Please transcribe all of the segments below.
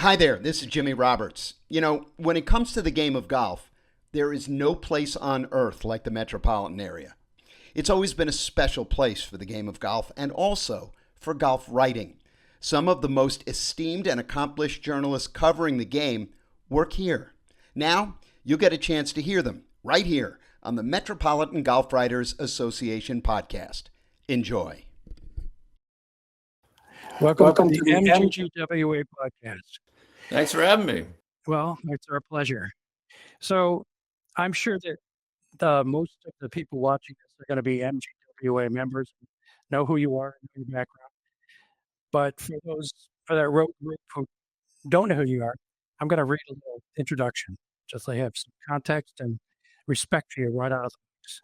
Hi there, this is Jimmy Roberts. When it comes to the game of golf, there is no place on earth like the metropolitan area. It's always been a special place for the game of golf and also for golf writing. Some of the most esteemed and accomplished journalists covering the game work here. Now, you'll get a chance to hear them right here on the Metropolitan Golf Writers Association podcast. Enjoy. Welcome to the MGWA podcast. Thanks for having me. Well, it's our pleasure. So I'm sure that most of the people watching this are going to be MGWA members, know who you are, know your background. But for that road group who don't know who you are, I'm going to read a little introduction, just so they have some context and respect for you right out of the box.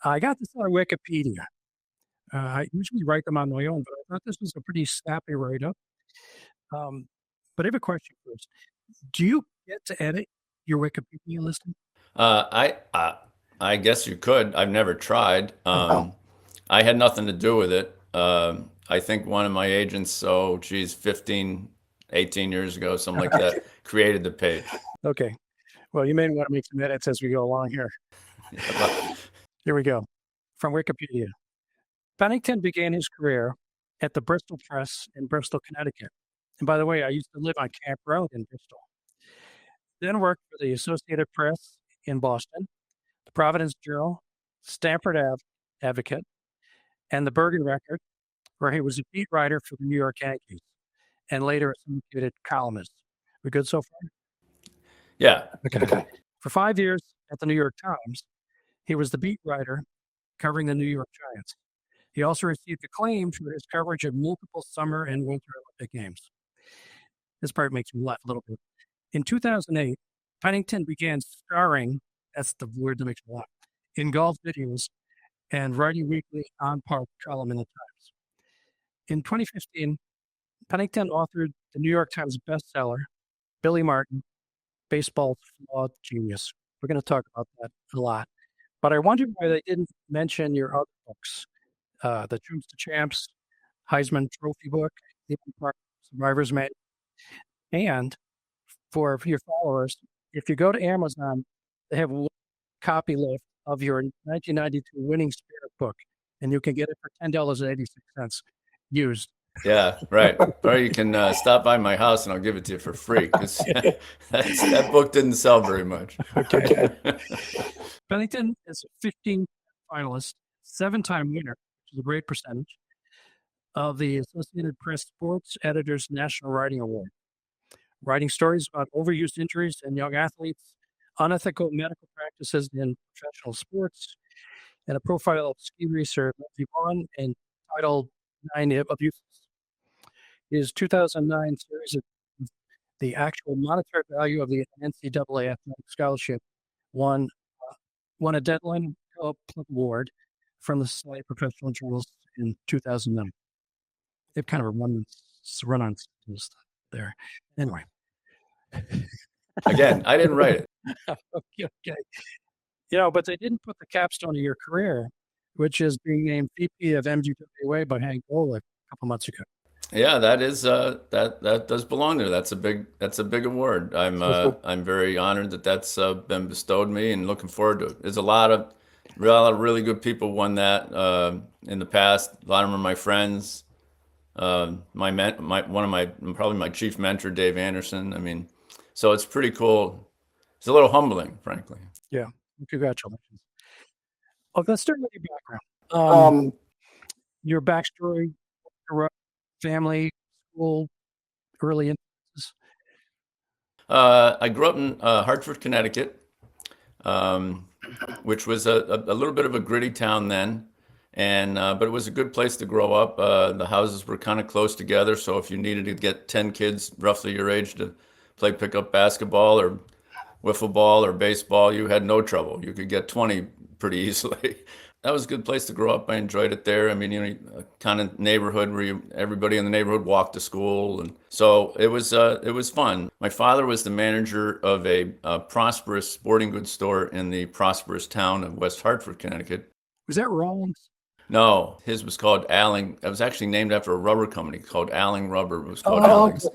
I got this on Wikipedia. I usually write them on my own, but I thought this was a pretty snappy write-up. But I have a question first. Do you get to edit your Wikipedia listing? I guess you could. I've never tried. I had nothing to do with it. I think one of my agents, 15, 18 years ago, something like that, created the page. Okay. Well, you may want to make some edits as we go along here. Here we go. From Wikipedia. Pennington began his career at the Bristol Press in Bristol, Connecticut. And by the way, I used to live on Camp Road in Bristol. Then worked for the Associated Press in Boston, the Providence Journal, Stamford Advocate, and the Bergen Record, where he was a beat writer for the New York Yankees, and later a syndicated columnist. We good so far? Yeah. Okay. For 5 years at the New York Times, he was the beat writer covering the New York Giants. He also received acclaim for his coverage of multiple summer and winter Olympic Games. This part makes me laugh a little bit. In 2008, Pennington began starring, that's the word that makes me laugh, in golf videos and writing weekly on-par column in the Times. In 2015, Pennington authored the New York Times bestseller, Billy Martin, Baseball's Flawed Genius. We're going to talk about that a lot. But I wondered why they didn't mention your other books. The Troops to Champs, Heisman Trophy book, Survivor's Manual. And for your followers, if you go to Amazon, they have one copy left of your 1992 Winning Spirit book, and you can get it for $10.86 used. Yeah, right. Or you can stop by my house and I'll give it to you for free, because that book didn't sell very much. Okay. Pennington is a 15 finalist, 7-time winner, which is a great percentage, of the Associated Press Sports Editors National Writing Award. Writing stories about overused injuries in young athletes, unethical medical practices in professional sports, and a profile of ski racer Lindsey Vonn entitled 9 Abuses. His 2009 series of The Actual Monetary Value of the NCAA Athletic Scholarship won a Deadline Club Award from the Society of Professional Journalists in 2009. They've kind of a run-on there. Anyway. Again, I didn't write it. Okay. But they didn't put the capstone of your career, which is being named VP of MGWA by Hank Golick a couple months ago. Yeah, that is that does belong there. That's a big award. I'm very honored that that's been bestowed me, and looking forward to it. There's a lot of really good people won that in the past. A lot of them are my friends. Probably my chief mentor, Dave Anderson. I mean, so it's pretty cool. It's a little humbling, frankly. Yeah, congratulations. Let's start with your background. Your backstory, family, school, early influences. I grew up in Hartford, Connecticut, which was a little bit of a gritty town then. But it was a good place to grow up. The houses were kind of close together, so if you needed to get 10 kids roughly your age to play pickup basketball or wiffle ball or baseball, you had no trouble. You could get 20 pretty easily. That was a good place to grow up. I enjoyed it there. I mean, a kind of neighborhood where everybody in the neighborhood walked to school, and so it was fun. My father was the manager of a prosperous sporting goods store in the prosperous town of West Hartford, Connecticut. Was that Rollins? No, his was called Alling. It was actually named after a rubber company called Alling Rubber. It was called Alling's.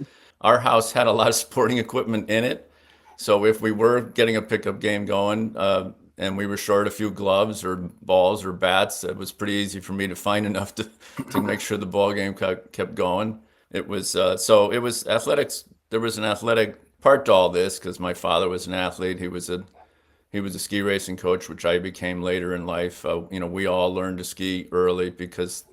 our house had a lot of sporting equipment in it. So if we were getting a pickup game going, and we were short a few gloves or balls or bats, it was pretty easy for me to find enough to make sure the ball game kept going. It was so it was athletics. There was an athletic part to all this because my father was an athlete. He was a ski racing coach, which I became later in life. We all learned to ski early because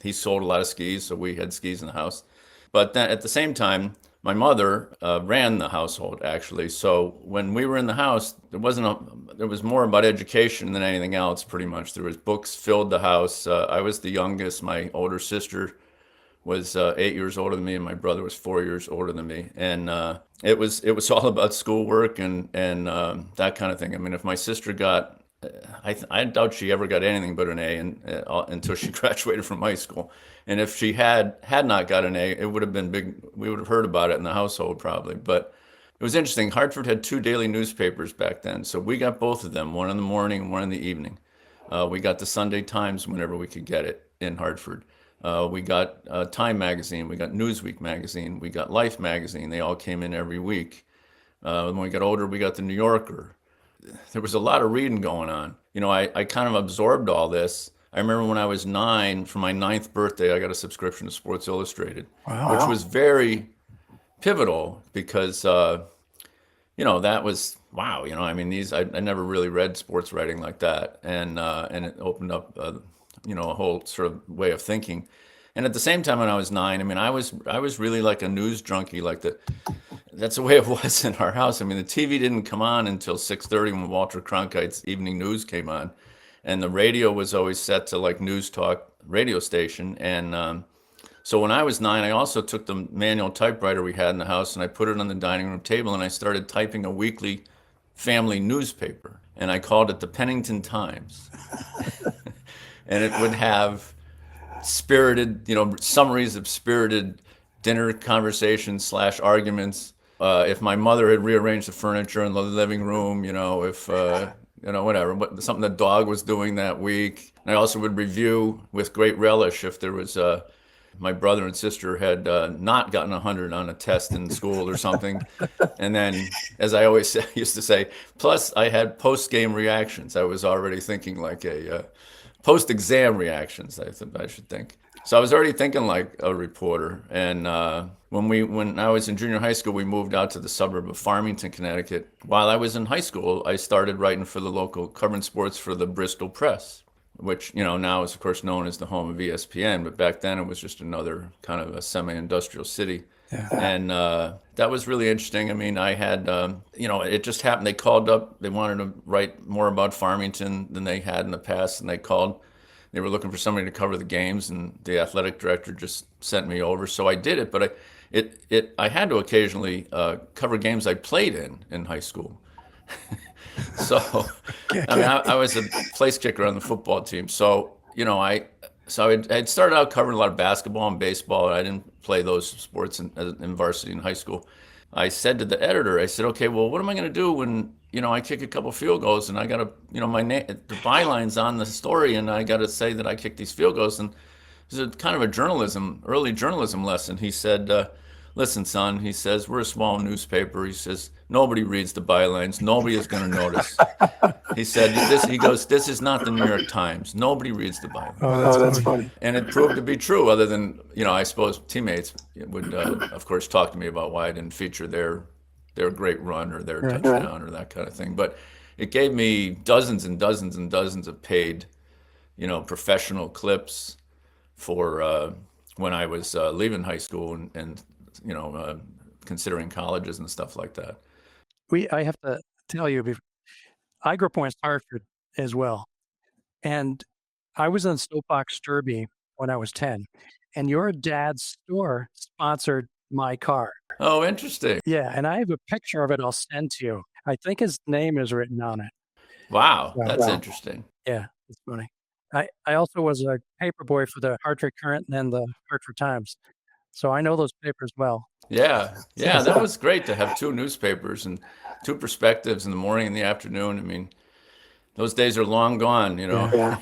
he sold a lot of skis, so we had skis in the house. But then at the same time, my mother ran the household actually. So when we were in the house, there was more about education than anything else. Pretty much, there was books filled the house. I was the youngest. My older sister was 8 years older than me, and my brother was 4 years older than me. And it was all about schoolwork and that kind of thing. I mean, if my sister got I doubt she ever got anything but an A until she graduated from high school. And if she had not got an A, it would have been big. We would have heard about it in the household probably. But it was interesting. Hartford had two daily newspapers back then, so we got both of them, one in the morning and one in the evening. We got the Sunday Times whenever we could get it in Hartford. We got Time magazine, we got Newsweek magazine, we got Life magazine. They all came in every week. When we got older, we got the New Yorker. There was a lot of reading going on. I kind of absorbed all this. I remember when I was 9, for my 9th birthday, I got a subscription to Sports Illustrated, which was very pivotal because, that was, wow. I mean, I never really read sports writing like that. And it opened up, a whole sort of way of thinking. And at the same time, when I was 9, I mean, I was really like a news junkie, that's the way it was in our house. I mean, the TV didn't come on until 6:30 when Walter Cronkite's Evening News came on. And the radio was always set to like news talk radio station. And so when I was 9, I also took the manual typewriter we had in the house and I put it on the dining room table and I started typing a weekly family newspaper. And I called it the Pennington Times. And it would have spirited, summaries of spirited dinner conversations / arguments. If my mother had rearranged the furniture in the living room, if, whatever, something the dog was doing that week. And I also would review with great relish if there was, my brother and sister had not gotten 100 on a test in school or something. And then, as I always used to say, plus I had post-game reactions. I was already thinking like a post-exam reactions, I should think. So I was already thinking like a reporter. And when I was in junior high school, we moved out to the suburb of Farmington, Connecticut. While I was in high school, I started writing for the local, covering sports for the Bristol Press, which now is of course known as the home of ESPN. But back then it was just another kind of a semi-industrial city. Yeah. And that was really interesting. I mean, I had, it just happened. They called up, they wanted to write more about Farmington than they had in the past. And they were looking for somebody to cover the games. And the athletic director just sent me over. So I did it. But I had to occasionally cover games I played in high school. So, I mean, I was a place kicker on the football team. So, I'd started out covering a lot of basketball and baseball. I didn't play those sports in varsity in high school. I said to the editor, I said, okay, well, what am I going to do when, I kick a couple field goals and I got to, my name, the byline's on the story and I got to say that I kicked these field goals. And it was kind of early journalism lesson. He said, listen, son, he says, we're a small newspaper. He says, nobody reads the bylines. Nobody is going to notice. He said, this is not the New York Times. Nobody reads the bylines. Oh, that's funny. And it proved to be true, other than, I suppose teammates would, of course, talk to me about why I didn't feature their great run or their touchdown or that kind of thing. But it gave me dozens and dozens and dozens of paid, professional clips for when I was leaving high school and considering colleges and stuff like that. I have to tell you, I grew up in West Hartford as well. And I was in Soapbox Derby when I was 10. And your dad's store sponsored my car. Oh, interesting. Yeah. And I have a picture of it I'll send to you. I think his name is written on it. Wow. That's interesting. Yeah. It's funny. I also was a paper boy for the Hartford Current and then the Hartford Times. So I know those papers well. Yeah. Yeah. That was great to have two newspapers and two perspectives in the morning and the afternoon. I mean, those days are long gone, Yeah.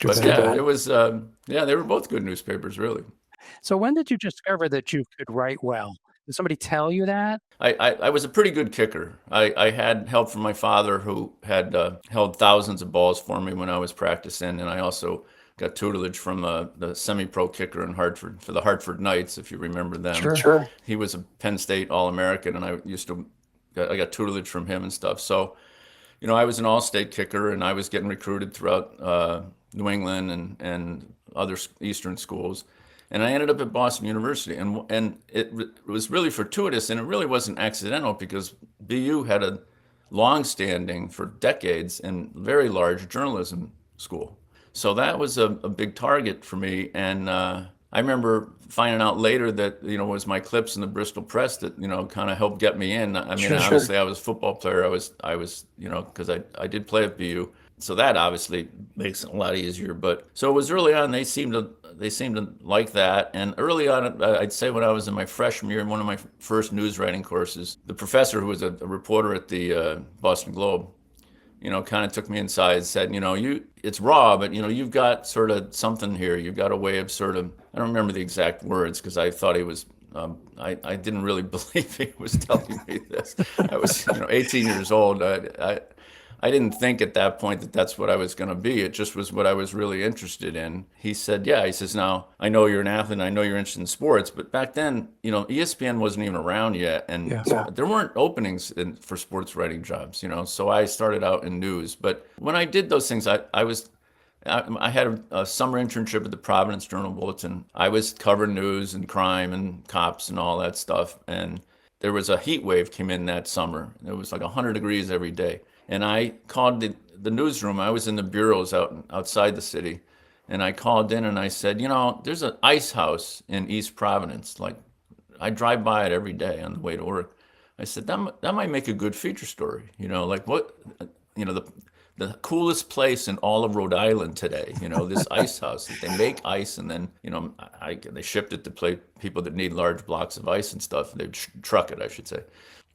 But yeah, it was, they were both good newspapers, really. So when did you discover that you could write well? Did somebody tell you that? I was a pretty good kicker. I had help from my father, who had held thousands of balls for me when I was practicing, and I also got tutelage from the semi-pro kicker in Hartford for the Hartford Knights, if you remember them. Sure. He was a Penn State All-American, and I got tutelage from him and stuff. So, I was an all-state kicker, and I was getting recruited throughout New England and other Eastern schools. And I ended up at Boston University, and it was really fortuitous, and it really wasn't accidental, because BU had a long-standing, for decades, and very large journalism school. So that was a big target for me. And I remember finding out later that, it was my clips in the Bristol Press that, kind of helped get me in. I mean, Sure. obviously I was a football player. I was, because I did play at BU. So that obviously makes it a lot easier. But so it was early on, they seemed to like that. And early on, I'd say when I was in my freshman year in one of my first news writing courses, the professor, who was a reporter at the Boston Globe, kind of took me inside and said, it's raw, but, you've got sort of something here. You've got a way of sort of, I don't remember the exact words, because I thought he was, I didn't really believe he was telling me this. I was, 18 years old. I didn't think at that point that that's what I was going to be. It just was what I was really interested in. He said, yeah, he says, now, I know you're an athlete, and I know you're interested in sports, but back then, ESPN wasn't even around yet, and there weren't openings for sports writing jobs, so I started out in news. But when I did those things, I had a summer internship at the Providence Journal-Bulletin. I was covering news and crime and cops and all that stuff, and there was a heat wave came in that summer. It was like 100 degrees every day. And I called the newsroom. I was in the bureaus outside the city. And I called in and I said, there's an ice house in East Providence. Like, I drive by it every day on the way to work. I said, that might make a good feature story. Like what, the coolest place in all of Rhode Island today, this ice house. They make ice, and then, they shipped it to people that need large blocks of ice and stuff. They truck it, I should say.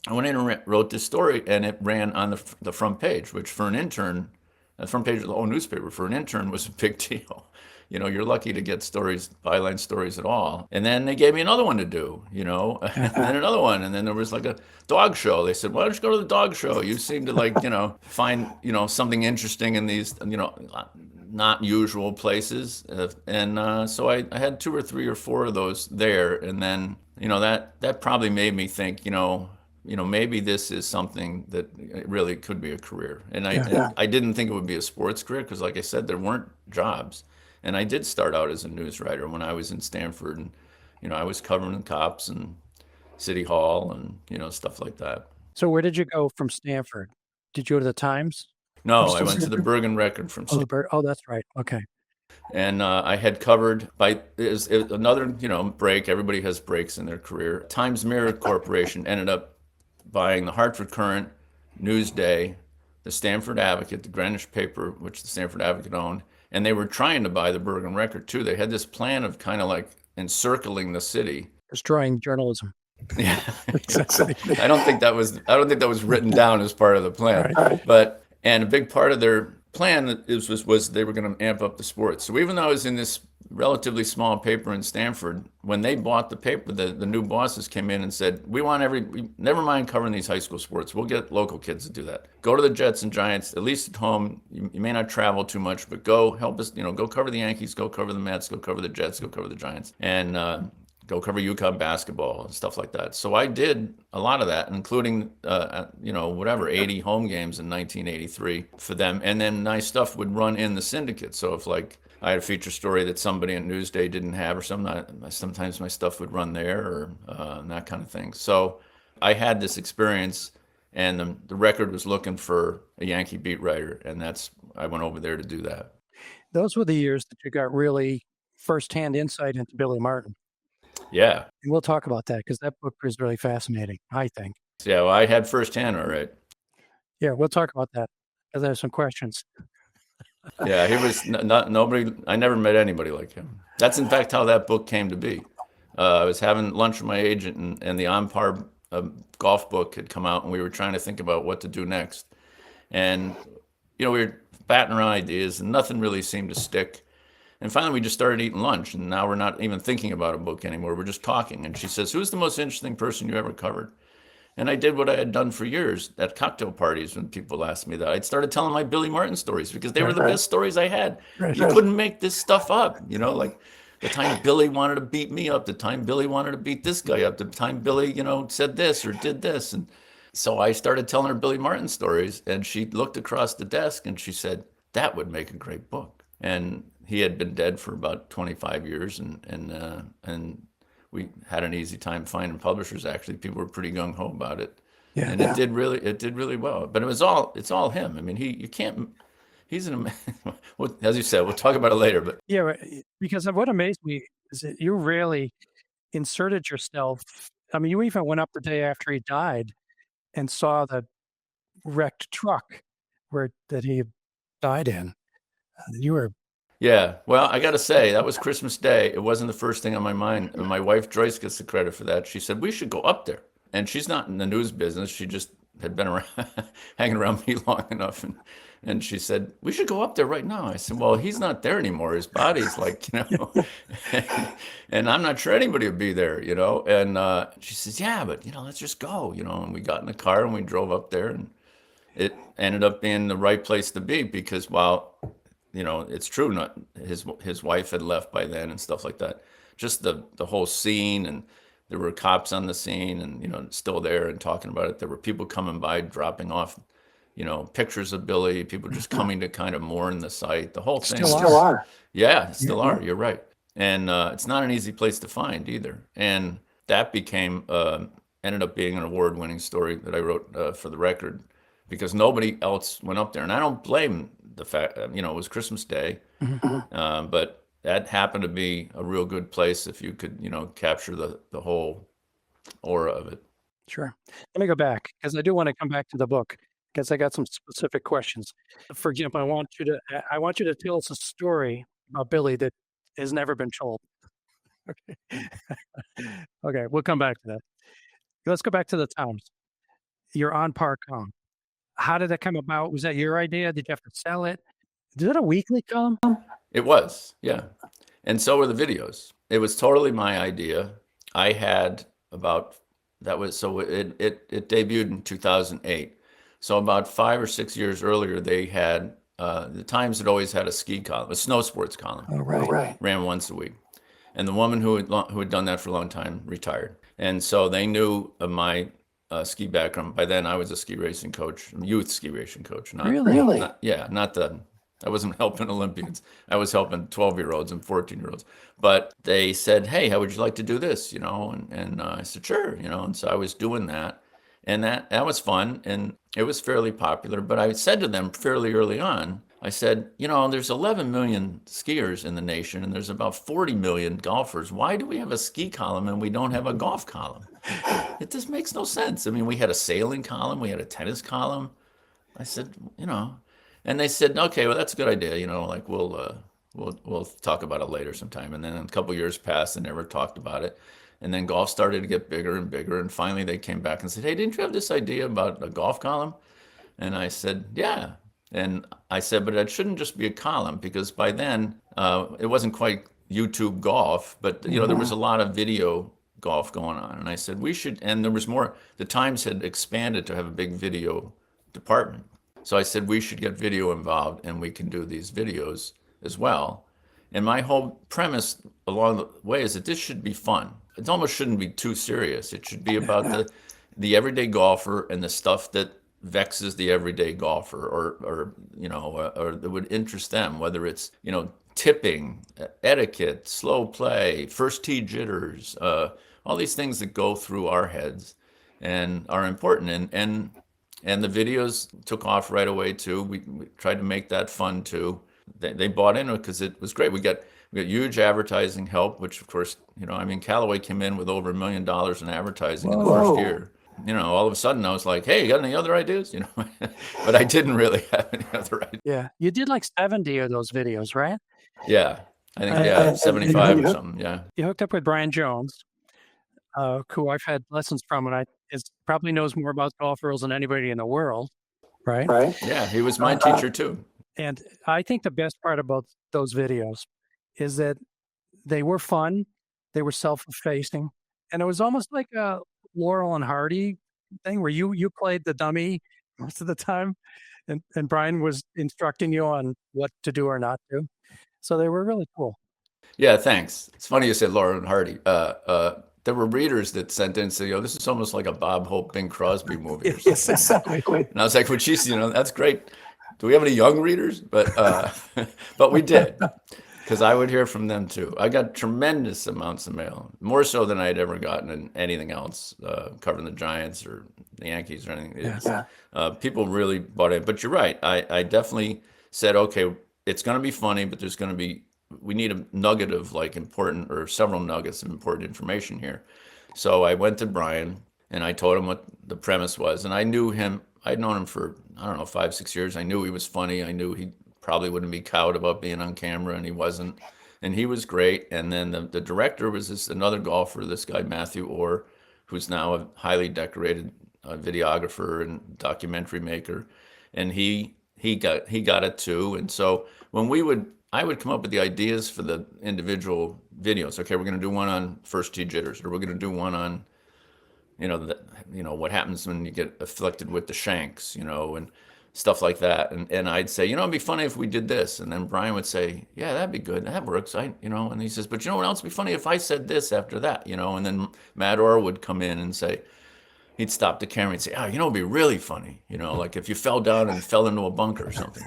I went in and wrote this story, and it ran on the front page, which for an intern, the front page of the whole newspaper, for an intern was a big deal. You're lucky to get stories, byline stories at all. And then they gave me another one to do, and then another one. And then there was like a dog show. They said, why don't you go to the dog show? You seem to find, something interesting in these, not usual places. So I had 2 or 3 or 4 of those there. And then, that probably made me think, maybe this is something that really could be a career. And I didn't think it would be a sports career, because, like I said, there weren't jobs. And I did start out as a news writer when I was in Stanford, and I was covering the cops and City Hall and stuff like that. So where did you go from Stanford? Did you go to the Times? No, I went to the Bergen Record from Stanford. Oh, that's right. Okay. And I had covered it was another break. Everybody has breaks in their career. Times Mirror Corporation ended up buying the Hartford Courant, Newsday, the Stanford Advocate, the Greenwich paper, which the Stanford Advocate owned, and they were trying to buy the Bergen Record too. They had this plan of kind of like encircling the city, destroying journalism. Yeah, exactly. I don't think that was written down as part of the plan. Right. And a big part of their plan was they were going to amp up the sports. So even though I was in this relatively small paper in Stanford, when they bought the paper, the new bosses came in and said, we never mind covering these high school sports. We'll get local kids to do that. Go to the Jets and Giants, at least at home. You may not travel too much, but go help us, go cover the Yankees, go cover the Mets, go cover the Jets, go cover the Giants, and go cover UConn basketball and stuff like that. So I did a lot of that, including, 80 home games in 1983 for them. And then my stuff would run in the syndicate. So if I had a feature story that somebody at Newsday didn't have or something, sometimes my stuff would run there or that kind of thing. So I had this experience, and the Record was looking for a Yankee beat writer, and I went over there to do that. Those were the years that you got really firsthand insight into Billy Martin. Yeah. And we'll talk about that, because that book was really fascinating, I think. Yeah, well, I had firsthand, all right. Yeah, we'll talk about that, because I have some questions. Yeah, he was nobody. I never met anybody like him. That's in fact how that book came to be. I was having lunch with my agent, and the On Par golf book had come out, and we were trying to think about what to do next. And we were batting around ideas, and nothing really seemed to stick. And finally, we just started eating lunch, and now we're not even thinking about a book anymore. We're just talking. And she says, "Who's the most interesting person you ever covered?" And I did what I had done for years at cocktail parties when people asked me that. I'd started telling my Billy Martin stories because they were the best stories I had. You couldn't make this stuff up, like the time Billy wanted to beat me up, the time Billy wanted to beat this guy up, the time Billy, said this or did this. And so I started telling her Billy Martin stories, and she looked across the desk and she said, "That would make a great book." And he had been dead for about 25 years, and we had an easy time finding publishers. Actually, people were pretty gung ho about it, and it did really well. But it's all him. I mean, you can't. He's well, as you said, we'll talk about it later. But yeah, because what amazed me is that you really inserted yourself. I mean, you even went up the day after he died and saw the wrecked truck that he died in. You were. Yeah, well, I got to say, that was Christmas Day. It wasn't the first thing on my mind. And my wife, Joyce, gets the credit for that. She said, "We should go up there." And she's not in the news business. She just had been around, hanging around me long enough. And she said, "We should go up there right now." I said, "Well, he's not there anymore. His body's and I'm not sure anybody will be there, And she says, "Yeah, but, let's just go, And we got in the car and we drove up there, and it ended up being the right place to be because while it's true. Not his wife had left by then and stuff like that. Just the whole scene, and there were cops on the scene, and still there and talking about it. There were people coming by, dropping off, pictures of Billy. People just coming to kind of mourn the site. The whole thing. Still are. Yeah, still are. You're right. And it's not an easy place to find either. And that ended up being an award-winning story that I wrote for the Record, because nobody else went up there, and I don't blame the fact, it was Christmas Day, but that happened to be a real good place if you could, capture the whole aura of it. Sure. Let me go back because I do want to come back to the book because I got some specific questions. For example, I want you to tell us a story about Billy that has never been told. Okay. Okay, we'll come back to that. Let's go back to the Times. You're on par column. How did that come about? Was that your idea? Did you have to sell it? Is it a weekly column? It was, yeah. And so were the videos. It was totally my idea. I had it debuted in 2008. So about 5 or 6 years earlier, they had, the Times had always had a ski column, a snow sports column. Oh, right. Ran once a week. And the woman who had done that for a long time retired. And so they knew of my ski background. By then, I was a ski racing coach, youth ski racing coach. Really? I wasn't helping Olympians. I was helping 12-year-olds and 14-year-olds. But they said, "Hey, how would you like to do this?" And I said, "Sure." And so I was doing that, and that was fun, and it was fairly popular. But I said to them fairly early on, I said, there's 11 million skiers in the nation, and there's about 40 million golfers. Why do we have a ski column and we don't have a golf column? It just makes no sense. I mean, we had a sailing column, we had a tennis column. I said, and they said, "Okay, well, that's a good idea. We'll talk about it later sometime." And then a couple years passed and never talked about it. And then golf started to get bigger and bigger. And finally, they came back and said, "Hey, didn't you have this idea about a golf column?" And I said, "Yeah." And I said, "But it shouldn't just be a column," because by then it wasn't quite YouTube golf, but there was a lot of video golf going on. And I said, "We should," and there was more. The Times had expanded to have a big video department. So I said, "We should get video involved, and we can do these videos as well." And my whole premise along the way is that this should be fun. It almost shouldn't be too serious. It should be about the everyday golfer and the stuff that vexes the everyday golfer, or that would interest them, whether it's tipping, etiquette, slow play, first tee jitters, all these things that go through our heads and are important. And the videos took off right away too. We tried to make that fun too. They bought into it because it was great. We got huge advertising help, which of course, Callaway came in with over $1 million in advertising in the first year. All of a sudden I was like, "Hey, you got any other ideas?" But I didn't really have any other ideas. Yeah. You did like 70 of those videos, right? Yeah. I think, 75 or something. Yeah. You hooked up with Brian Jones, who I've had lessons from, and probably knows more about golf rules than anybody in the world, right? Yeah, he was my teacher too. And I think the best part about those videos is that they were fun, they were self-effacing, and it was almost like a Laurel and Hardy thing where you played the dummy most of the time, and Brian was instructing you on what to do or not do. So they were really cool. Yeah, thanks. It's funny you said Laurel and Hardy. There were readers that sent in and said, this is almost like a Bob Hope, Bing Crosby movie or Yes, something. exactly. And I was like, well, geez, that's great. Do we have any young readers? But but we did, because I would hear from them too. I got tremendous amounts of mail, more so than I had ever gotten in anything else, covering the Giants or the Yankees or anything. Yes. People really bought it. But you're right. I definitely said, okay, it's going to be funny, but we need a nugget of like important, or several nuggets of important information here. So I went to Brian and I told him what the premise was. And I knew him. I'd known him for, I don't know, 5, 6 years. I knew he was funny. I knew he probably wouldn't be cowed about being on camera, and he wasn't. And he was great. And then the director was another golfer, this guy, Matthew Orr, who's now a highly decorated videographer and documentary maker. And he got it too. And so when I would come up with the ideas for the individual videos. Okay, we're going to do one on first tee jitters, or we're going to do one on, what happens when you get afflicted with the shanks, and stuff like that. And I'd say, it'd be funny if we did this. And then Brian would say, yeah, that'd be good. That works. And he says, but what else would be funny if I said this after that, And then Matt Orr would come in and say, he'd stop the camera and say, it'd be really funny, like if you fell down and fell into a bunker or something,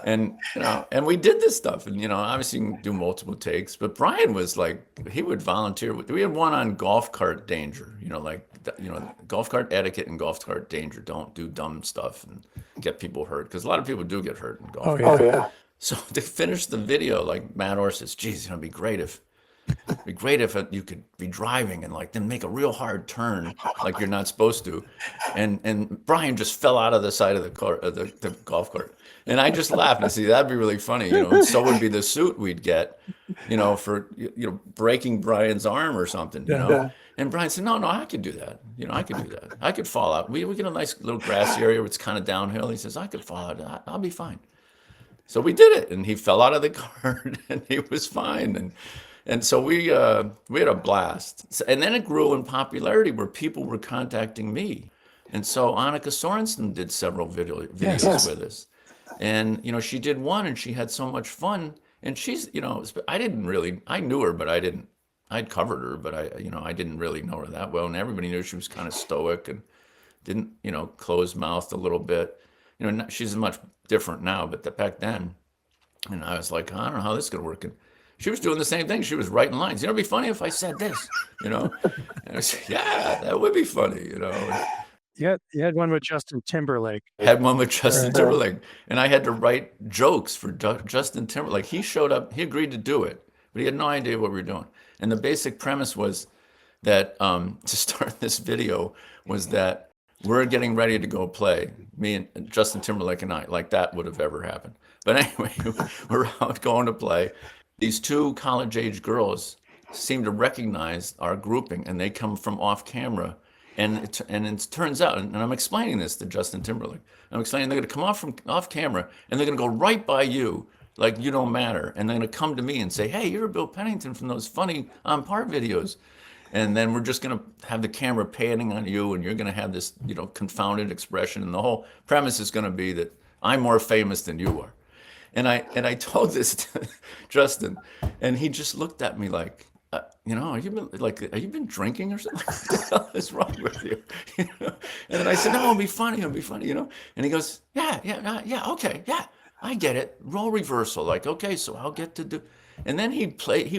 and we did this stuff, and obviously you can do multiple takes, but Brian was like, he would volunteer. We had one on golf cart danger, golf cart etiquette and golf cart danger. Don't do dumb stuff and get people hurt, because a lot of people do get hurt in golf. Oh yeah. So to finish the video, like Matt Orr says, geez, it'd be great if you could be driving and like then make a real hard turn like you're not supposed to, and Brian just fell out of the side of the car, the golf cart, and I just laughed and said, that'd be really funny, and so would be the suit we'd get, for breaking Brian's arm or something, Yeah. And Brian said, no, I could do that, I could do that. I could fall out. We get a nice little grassy area where it's kind of downhill. He says, I could fall out. I'll be fine. So we did it, and he fell out of the cart, and he was fine, and so we had a blast. And then it grew in popularity where people were contacting me. And so Annika Sorensen did several videos with us. And, she did one, and she had so much fun. And she's, I knew her, but I'd covered her, but I didn't really know her that well. And everybody knew she was kind of stoic and didn't, close mouthed a little bit. She's much different now, but back then, and I was like, I don't know how this is going to work. And she was doing the same thing. She was writing lines. It'd be funny if I said this, And I said, yeah, that would be funny, You had one with Justin Timberlake. Had one with Justin Timberlake. And I had to write jokes for Justin Timberlake. He showed up. He agreed to do it, but he had no idea what we were doing. And the basic premise was that to start this video was that we're getting ready to go play, me and Justin Timberlake and I, like that would have ever happened. But anyway, we're out going to play. These two college-age girls seem to recognize our grouping, and they come from off camera. And it turns out, and I'm explaining this to Justin Timberlake, I'm explaining they're going to come off camera, and they're going to go right by you, like you don't matter. And they're going to come to me and say, hey, you're Bill Pennington from those funny On Par videos. And then we're just going to have the camera panning on you, and you're going to have this, confounded expression. And the whole premise is going to be that I'm more famous than you are. And I told this to Justin, and he just looked at me like, have you been drinking or something? What the hell is wrong with you? And then I said, no, it'll be funny. And he goes, yeah, okay, yeah, I get it. Role reversal, like, okay, so I'll get to do. And then he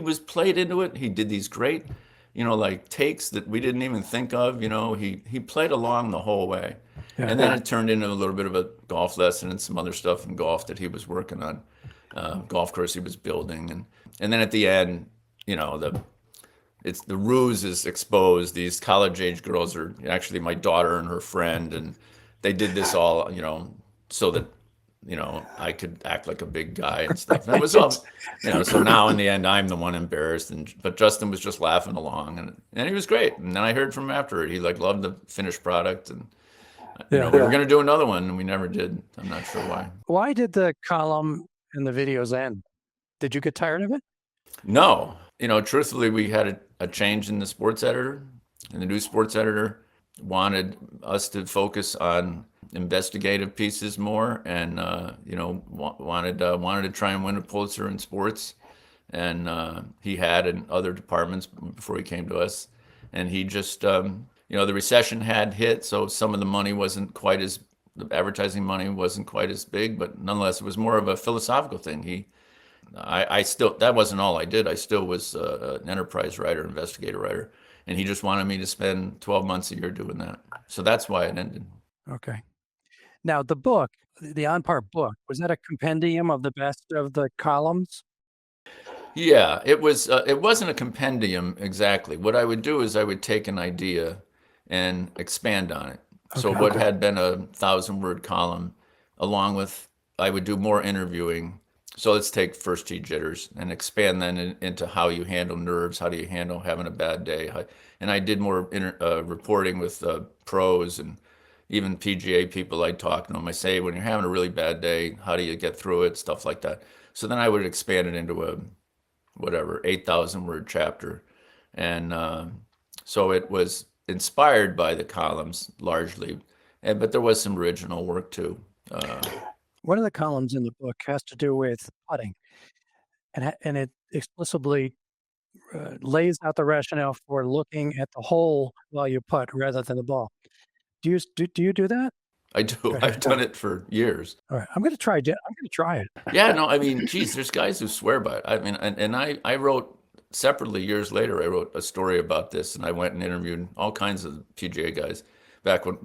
was played into it. He did these great, takes that we didn't even think of. He played along the whole way. Yeah. And then it turned into a little bit of a golf lesson and some other stuff in golf that he was working on, golf course he was building. And then at the end, the ruse is exposed. These college-age girls are actually my daughter and her friend, and they did this all, so that, I could act like a big guy and stuff. And it was all, so now in the end, I'm the one embarrassed, but Justin was just laughing along, and he was great. And then I heard from him after it. He loved the finished product, and we were going to do another one, and we never did. I'm not sure why. Why did the column and the videos end? Did you get tired of it? No, truthfully, we had a change in the sports editor, and the new sports editor wanted us to focus on investigative pieces more, and wanted to try and win a Pulitzer in sports, and he had in other departments before he came to us, and he just the recession had hit, so some of the money wasn't quite as the advertising money wasn't quite as big, but nonetheless, it was more of a philosophical thing. I still, that wasn't all I did. I still was an enterprise writer, investigator writer, and he just wanted me to spend 12 months a year doing that. So that's why it ended. Okay. Now, the book, the On Par book, was that a compendium of the best of the columns? Yeah, it was. It wasn't a compendium exactly. What I would do is I would take an idea and expand on it. So Okay. what had been a 1,000-word column, along with I would do more interviewing. So let's take first tee jitters and expand then into how you handle nerves, how do you handle having a bad day. And I did more reporting with pros and even PGA people. I'd talk to them. I say, when you're having a really bad day, how do you get through it? Stuff like that. So then I would expand it into a 8,000-word chapter. And so it was inspired by the columns largely, but there was some original work too. One of the columns in the book has to do with putting, and it explicitly lays out the rationale for looking at the hole while you putt rather than the ball. Do you do that? I do. I've done it for years. All right, I'm going to try it. Yeah, no, I mean, geez, there's guys who swear by it. I mean, and I wrote separately years later, I wrote a story about this, and I went and interviewed all kinds of PGA guys back when,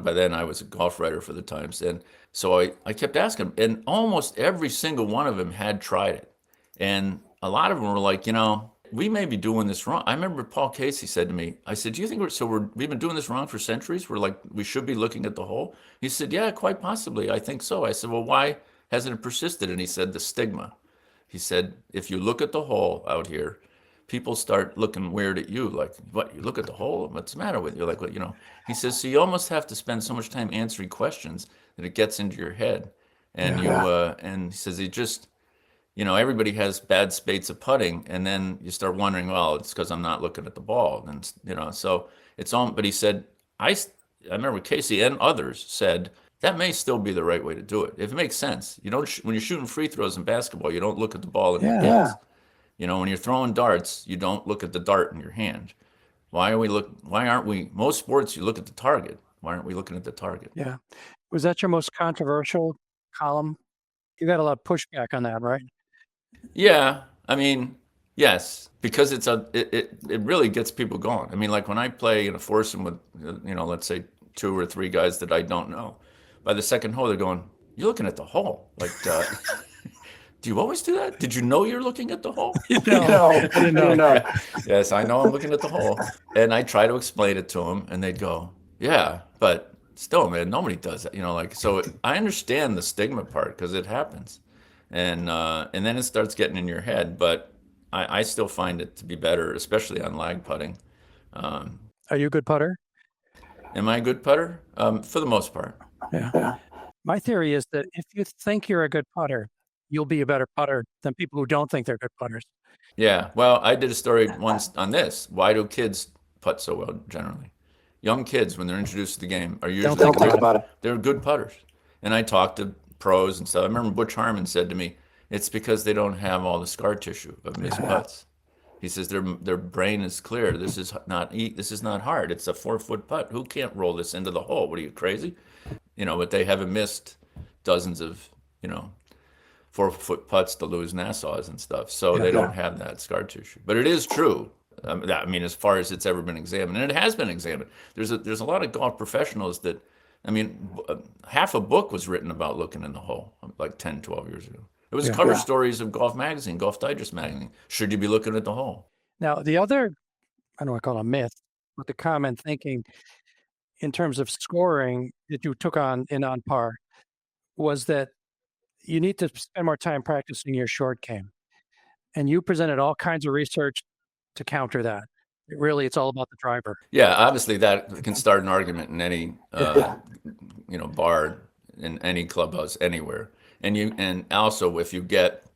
by then I was a golf writer for the Times. And so I kept asking, and almost every single one of them had tried it. And a lot of them were like, we may be doing this wrong. I remember Paul Casey said to me, I said, do you think we've been doing this wrong for centuries? We should be looking at the hole. He said, yeah, quite possibly. I think so. I said, well, why hasn't it persisted? And he said, the stigma. He said, if you look at the hole out here, people start looking weird at you. Like, what, you look at the hole? What's the matter with you? Like, what, He says, so you almost have to spend so much time answering questions that it gets into your head. And and he says, everybody has bad spates of putting, and then you start wondering, well, it's because I'm not looking at the ball. And, so it's on, but he said, I remember Casey and others said, that may still be the right way to do it. If it makes sense. When you're shooting free throws in basketball, you don't look at the ball in your hands. When you're throwing darts, you don't look at the dart in your hand. Why aren't we, most sports, you look at the target. Why aren't we looking at the target? Yeah. Was that your most controversial column? You got a lot of pushback on that, right? Yeah, I mean, yes, because it really gets people going. I mean, like when I play in a foursome with, let's say 2 or 3 guys that I don't know, by the second hole, they're going, you're looking at the hole. Like, do you always do that? Did you know you're looking at the hole? No, I didn't know. Yes, I know I'm looking at the hole. And I try to explain it to them, and they'd go, yeah, but still, man, nobody does that. So I understand the stigma part because it happens. And then it starts getting in your head, but I still find it to be better, especially on lag putting. Are you a good putter? Am I a good putter? For the most part. Yeah. My theory is that if you think you're a good putter, you'll be a better putter than people who don't think they're good putters. Yeah. Well, I did a story once on this. Why do kids putt so well generally? Young kids, when they're introduced to the game, are usually Don't think about it. They're good putters. And I talked to pros and stuff. I remember Butch Harmon said to me, it's because they don't have all the scar tissue of missed putts. He says their brain is clear. This is not hard. It's a 4-foot putt. Who can't roll this into the hole? What are you, crazy? But they haven't missed dozens of 4-foot putts to lose Nassaus and stuff. So they don't have that scar tissue. But it is true. I mean, as far as it's ever been examined, and it has been examined. There's a lot of golf professionals that, I mean, half a book was written about looking in the hole like 10, 12 years ago. It was cover stories of Golf Magazine, Golf Digest Magazine. Should you be looking at the hole? Now, the other, I don't want to call it a myth, but the common thinking in terms of scoring that you took on par was that you need to spend more time practicing your short game. And you presented all kinds of research to counter that. It's all about the driver. Yeah, obviously that can start an argument in any bar, in any clubhouse, anywhere. And also if you get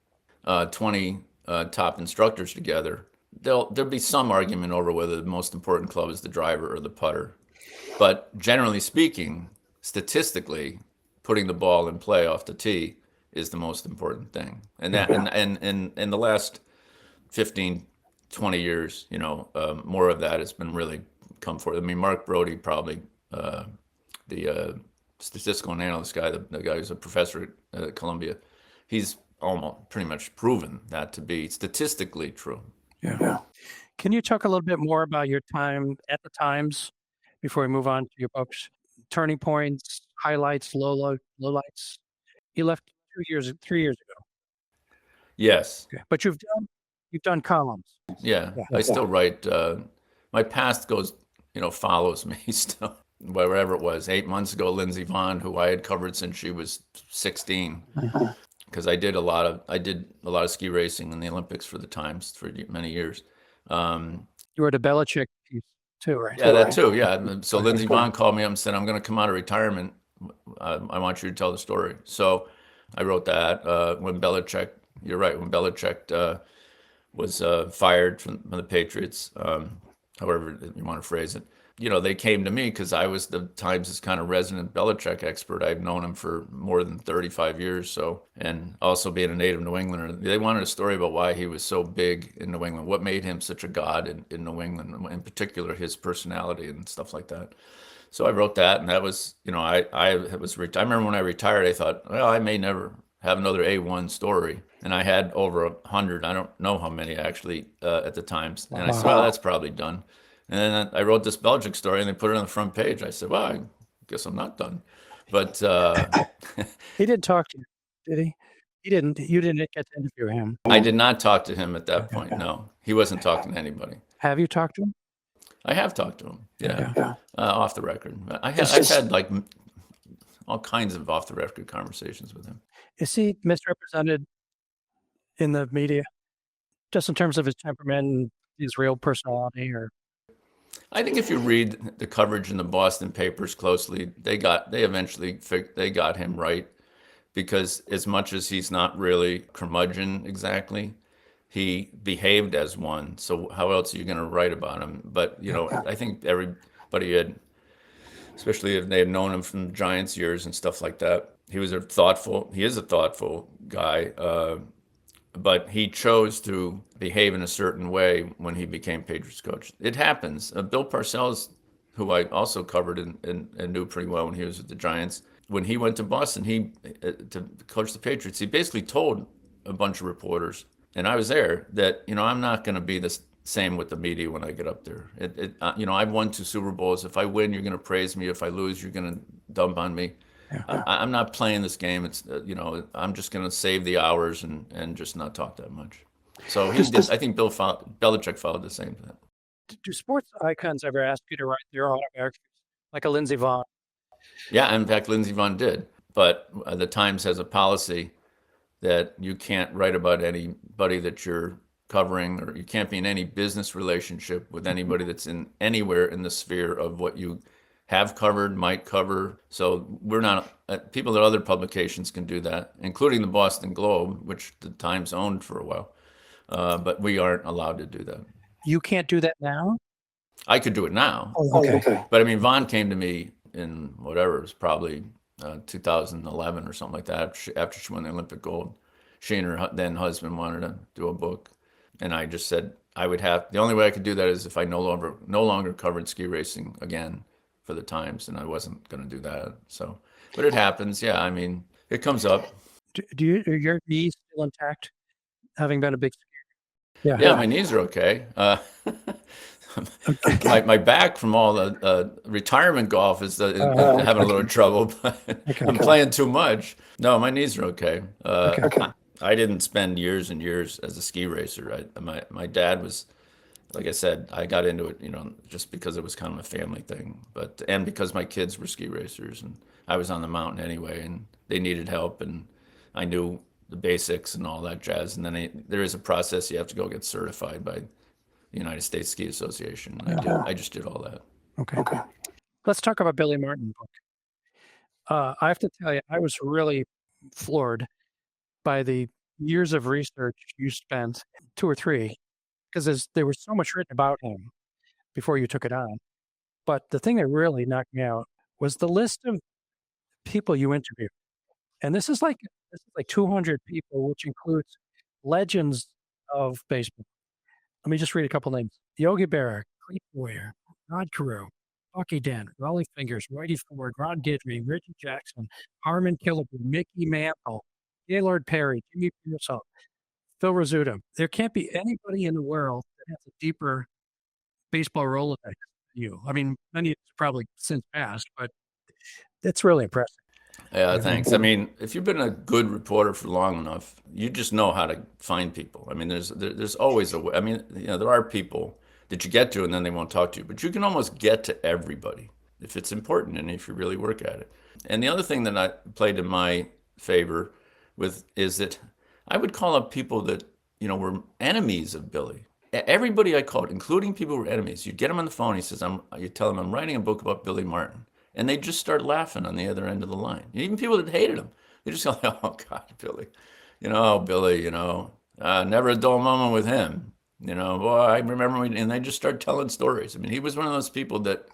20 top instructors together, there'll be some argument over whether the most important club is the driver or the putter. But generally speaking, statistically, putting the ball in play off the tee is the most important thing. And that, and in the last 15, 20 years, more of that has been really come forth. I mean, Mark Brody, probably the statistical analyst guy, the guy who's a professor at Columbia, he's almost pretty much proven that to be statistically true. Yeah. Can you talk a little bit more about your time at the Times before we move on to your books? Turning points, highlights, lowlights. You left 3 years ago. Yes. Okay. But you've done columns. Yeah. I still write. My past follows me still. Wherever it was, 8 months ago, Lindsey Vonn, who I had covered since she was 16, because I did a lot of ski racing in the Olympics for the Times for many years. You were the Belichick piece too, right? Yeah, that too. Yeah. So Lindsey Vonn called me up and said, "I'm going to come out of retirement. I want you to tell the story." So I wrote that. When Belichick, you're right, when Belichick was fired from the Patriots, however you want to phrase it. They came to me because I was the Times' kind of resident Belichick expert. I've known him for more than 35 years. So, and also being a native New Englander, they wanted a story about why he was so big in New England, what made him such a god in New England, in particular his personality and stuff like that. So I wrote that, and that was, I remember when I retired, I thought, well, I may never have another A1 story. And I had over 100, I don't know how many actually at the Times. And I said, well, that's probably done. And then I wrote this Belichick story, and they put it on the front page. I said, well, I guess I'm not done. But he didn't talk to you, did he? You didn't get to interview him. I did not talk to him at that point. No, he wasn't talking to anybody. Have you talked to him? I have talked to him. Yeah. Off the record. I've had like all kinds of off the record conversations with him. Is he misrepresented in the media, just in terms of his temperament and his real personality, or? I think if you read the coverage in the Boston papers closely, they eventually got him right, because as much as he's not really curmudgeon exactly, he behaved as one. So how else are you going to write about him? But I think everybody had, especially if they had known him from the Giants years and stuff like that, he is a thoughtful guy. But he chose to behave in a certain way when he became Patriots coach. It happens. Bill Parcells, who I also covered and knew pretty well when he was with the Giants, when he went to Boston, to coach the Patriots, he basically told a bunch of reporters, and I was there, that I'm not going to be the same with the media when I get up there. I've won 2 Super Bowls. If I win, you're going to praise me. If I lose, you're going to dump on me. I'm not playing this game. It's I'm just going to save the hours and just not talk that much. So I think Belichick followed the same thing. Do sports icons ever ask you to write their autobiographies, like a Lindsey Vonn? Yeah, in fact, Lindsey Vonn did. But the Times has a policy that you can't write about anybody that you're covering, or you can't be in any business relationship with anybody that's anywhere in the sphere of what you have covered, might cover. So we're not, people at other publications can do that, including the Boston Globe, which the Times owned for a while. But we aren't allowed to do that. You can't do that now? I could do it now. Oh, okay. But I mean, Vonn came to me in whatever, it was probably 2011 or something like that, after she won the Olympic gold. She and her then husband wanted to do a book. And I just said the only way I could do that is if I no longer covered ski racing again for the Times, and I wasn't going to do that. So, but it happens. Yeah, I mean, it comes up. Are your knees still intact, having been a big skier? Yeah, my knees are okay. My back from all the retirement golf is having a little trouble, but I'm playing too much. No, my knees are okay. I didn't spend years and years as a ski racer. My dad was, like I said, I got into it, just because it was kind of a family thing, and because my kids were ski racers, and I was on the mountain anyway, and they needed help, and I knew the basics and all that jazz. And then there is a process. You have to go get certified by the United States Ski Association. I just did all that. Okay. Let's talk about Billy Martin book. I have to tell you, I was really floored by the years of research you spent, 2 or 3, because there was so much written about him before you took it on. But the thing that really knocked me out was the list of people you interviewed. And this is like 200 people, which includes legends of baseball. Let me just read a couple names. Yogi Berra, Clete Boyer, Rod Carew, Bucky Dent, Raleigh Fingers, Whitey Ford, Ron Guidry, Richard Jackson, Harmon Killebrew, Mickey Mantle, Gaylord Perry, Jimmy Pearsall, Phil Rizzuto. There can't be anybody in the world that has a deeper baseball Rolodex than you. I mean, many have probably since passed, but that's really impressive. Yeah, thanks. I mean, if you've been a good reporter for long enough, you just know how to find people. I mean, there's always a way. I mean, there are people that you get to and then they won't talk to you, but you can almost get to everybody if it's important and if you really work at it. And the other thing that I played in my favor with is that I would call up people that, were enemies of Billy. Everybody I called, including people who were enemies, you get him on the phone, you tell him, I'm writing a book about Billy Martin. And they just start laughing on the other end of the line. Even people that hated him, they just go, oh, God, Billy. Billy, never a dull moment with him. Boy, I remember and they just start telling stories. I mean, he was one of those people that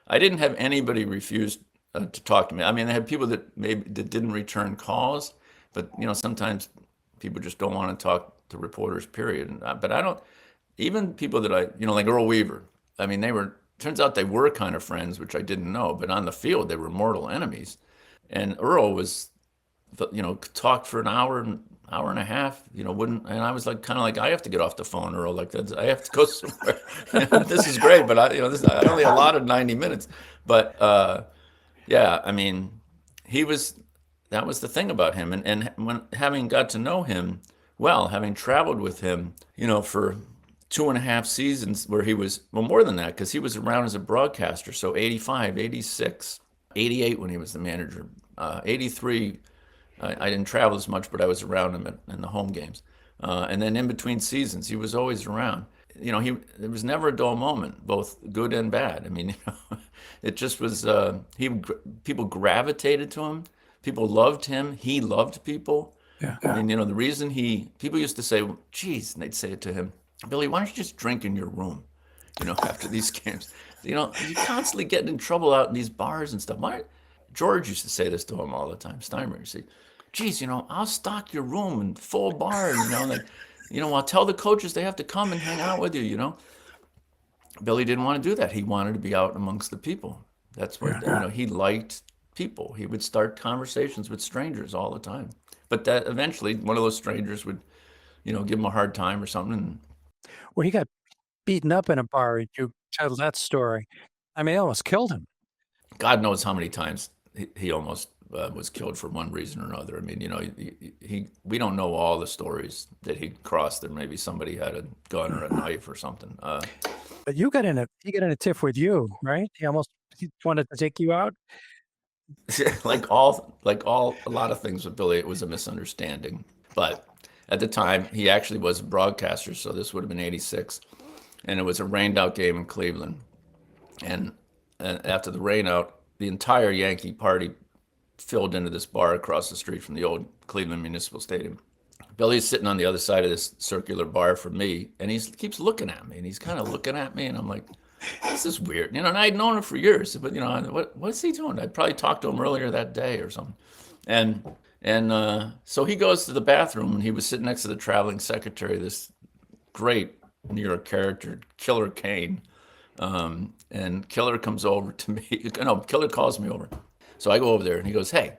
I didn't have anybody refuse to talk to me. I mean, I had people that didn't return calls, but, sometimes people just don't want to talk to reporters, period. But I don't, even people that like Earl Weaver, I mean, turns out they were kind of friends, which I didn't know, but on the field, they were mortal enemies. And Earl was, talked for an hour and a half, and I was like, kind of like, I have to get off the phone, Earl, like that. I have to go somewhere. This is great, but I only allotted 90 minutes. But yeah, I mean, that was the thing about him. And when having got to know him well, having traveled with him, for 2.5 seasons where he was, well, more than that, because he was around as a broadcaster. So 85, 86, 88 when he was the manager, 83, I didn't travel as much, but I was around him in the home games. And then in between seasons, he was always around. There was never a dull moment, both good and bad. I mean, it just was, people gravitated to him. People loved him. He loved people. Yeah. I mean, the reason people used to say, geez, and they'd say it to him, Billy, why don't you just drink in your room, after these games? You're constantly getting in trouble out in these bars and stuff. George used to say this to him all the time, Steinberg. He'd say, geez, I'll stock your room and full bar, I'll tell the coaches they have to come and hang out with you, Billy didn't want to do that. He wanted to be out amongst the people. That's what, he liked people. He would start conversations with strangers all the time. But that eventually one of those strangers would, give him a hard time or something. When he got beaten up in a bar, you tell that story. I mean, it almost killed him. God knows how many times he almost was killed for one reason or another. I mean, we don't know all the stories that he crossed. That maybe somebody had a gun or a knife or something. But he got in a tiff with you, right? He wanted to take you out. like a lot of things with Billy, it was a misunderstanding. But at the time, he actually was a broadcaster, so this would have been 86. And it was a rained out game in Cleveland. And after the rain out, the entire Yankee party filled into this bar across the street from the old Cleveland Municipal Stadium. Billy's sitting on the other side of this circular bar from me, and he keeps looking at me, and he's kind of looking at me, and I'm like, this is weird. And I'd known him for years, but, what's he doing? I'd probably talked to him earlier that day or something. And so he goes to the bathroom, and he was sitting next to the traveling secretary, this great New York character, Killer Kane. And Killer comes over to me. No, Killer calls me over. So I go over there, and he goes, hey,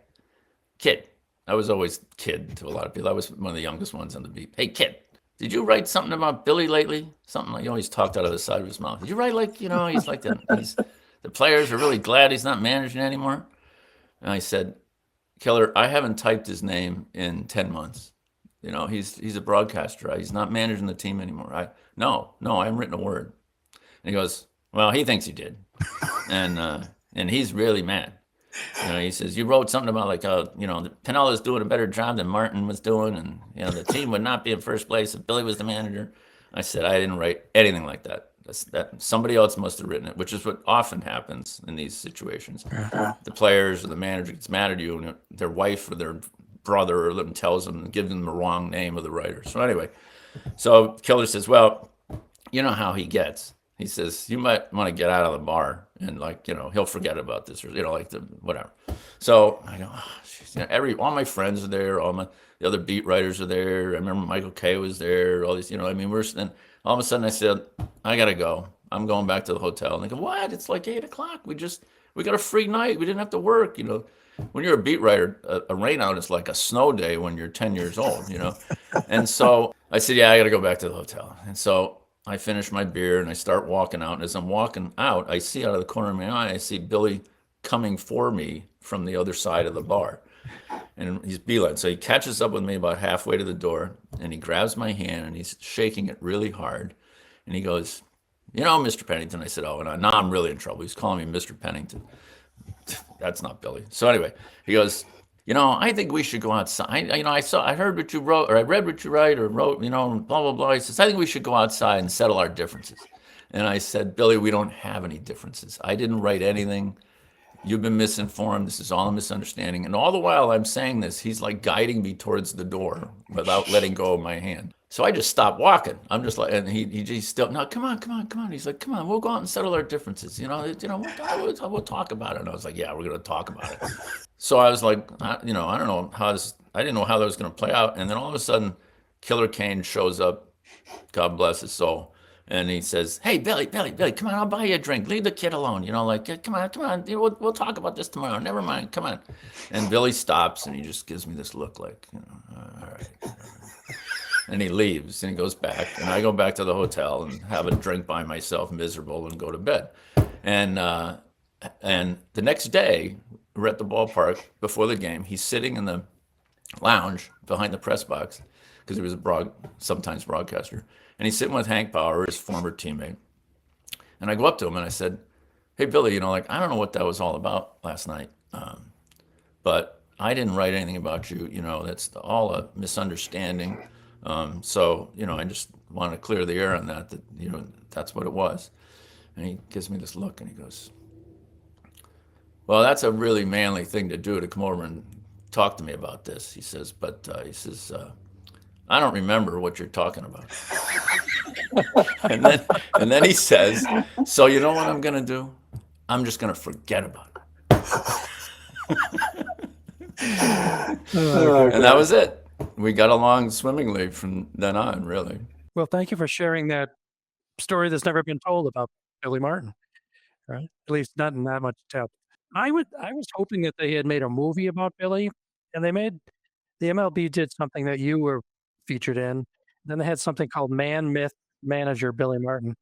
kid. I was always kid to a lot of people. I was one of the youngest ones on the beat. Hey, kid, did you write something about Billy lately? Something like, he always talked out of the side of his mouth. Did you write he's like the players are really glad he's not managing anymore? And I said, Killer, I haven't typed his name in 10 months. He's a broadcaster. He's not managing the team anymore. No, I haven't written a word. And he goes, well, he thinks he did. And he's really mad. He says, you wrote something about Pinella's doing a better job than Martin was doing. And, the team would not be in first place if Billy was the manager. I said, I didn't write anything like that. That somebody else must have written it, which is what often happens in these situations. The players or the manager gets mad at you, and their wife or their brother and tells him, gives him the wrong name of the writer. So anyway, so Killer says, well, you know how he gets. He says, you might want to get out of the bar and like, he'll forget about this or, like whatever. So I go, oh, geez. All my friends are there. The other beat writers are there. I remember Michael Kay was there. All these, and all of a sudden I said, I got to go. I'm going back to the hotel. And they go, what? It's like 8:00. We got a free night. We didn't have to work. When you're a beat writer, a rain out is like a snow day when you're 10 years old, And so I said, yeah, I got to go back to the hotel. And so I finish my beer and I start walking out. And as I'm walking out, I see out of the corner of my eye, I see Billy coming for me from the other side of the bar. And he's beeline. So he catches up with me about halfway to the door and he grabs my hand and he's shaking it really hard. And he goes, Mr. Pennington. I said, oh, and now I'm really in trouble. He's calling me Mr. Pennington. That's not Billy. So anyway, he goes, I think we should go outside. I heard what you wrote, or I read what you write or wrote, blah, blah, blah. He says, I think we should go outside and settle our differences. And I said, Billy, we don't have any differences. I didn't write anything. You've been misinformed. This is all a misunderstanding. And all the while I'm saying this, he's like guiding me towards the door without letting go of my hand. So I just stopped walking. I'm just like, and he's still, no, come on. He's like, come on, we'll go out and settle our differences. We'll talk about it. And I was like, yeah, we're going to talk about it. So I was like, I don't know I didn't know how that was going to play out. And then all of a sudden, Killer Kane shows up, God bless his soul. And he says, hey, Billy, come on, I'll buy you a drink. Leave the kid alone. Come on. We'll talk about this tomorrow. Never mind. Come on. And Billy stops and he just gives me this look like, all right. And he leaves and he goes back. And I go back to the hotel and have a drink by myself, miserable, and go to bed. And the next day, we're at the ballpark before the game. He's sitting in the lounge behind the press box because he was a sometimes broadcaster. And he's sitting with Hank Bauer, his former teammate. And I go up to him and I said, hey, Billy, I don't know what that was all about last night. But I didn't write anything about you. That's all a misunderstanding. So, I just want to clear the air on that, that's what it was. And he gives me this look and he goes, well, that's a really manly thing to do, to come over and talk to me about this. He says, but I don't remember what you're talking about. and then he says, so you know what I'm going to do? I'm just going to forget about it. And that was it. We got along swimmingly from then on, really. Well, thank you for sharing that story that's never been told about Billy Martin, right? At least not in that much depth. I was hoping that they had made a movie about Billy, and the MLB did something that you were featured in. Then they had something called Man, Myth, Manager Billy Martin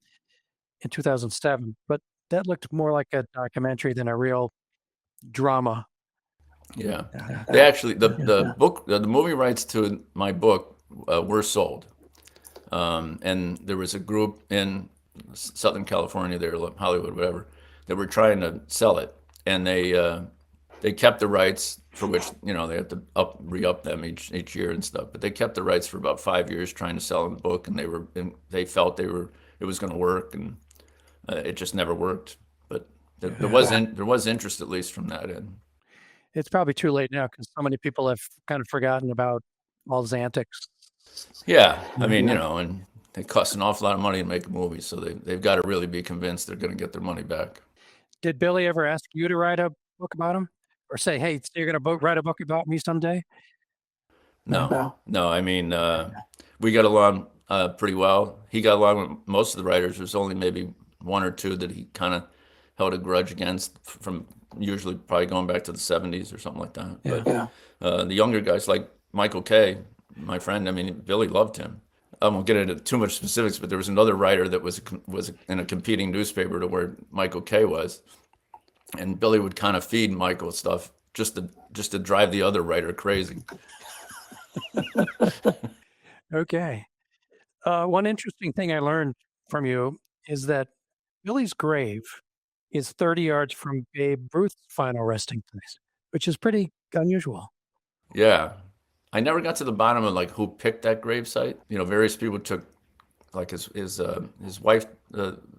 in 2007, but that looked more like a documentary than a real drama. Yeah, they actually the movie rights to my book were sold, and there was a group in Southern California, there, Hollywood, whatever, that were trying to sell it, and they kept the rights, for which they had to re-up them each year and stuff. But they kept the rights for about 5 years trying to sell the book, and they felt it was going to work, and it just never worked. But there was interest, at least from that end. It's probably too late now because so many people have kind of forgotten about all his antics. Yeah, I mean, and it costs an awful lot of money to make a movie, so they've got to really be convinced they're going to get their money back. Did Billy ever ask you to write a book about him? Or say, hey, so you're going to write a book about me someday? No. I mean, we got along pretty well. He got along with most of the writers. There's only maybe one or two that he kind of held a grudge against, from usually probably going back to the 70s or something like that. Yeah. But the younger guys, like Michael Kay, my friend, I mean, Billy loved him. I won't get into too much specifics, but there was another writer that was in a competing newspaper to where Michael Kay was. And Billy would kind of feed Michael stuff just to drive the other writer crazy. Okay. One interesting thing I learned from you is that Billy's grave is 30 yards from Babe Ruth's final resting place, which is pretty unusual. Yeah. I never got to the bottom of who picked that grave site. Various people took, his wife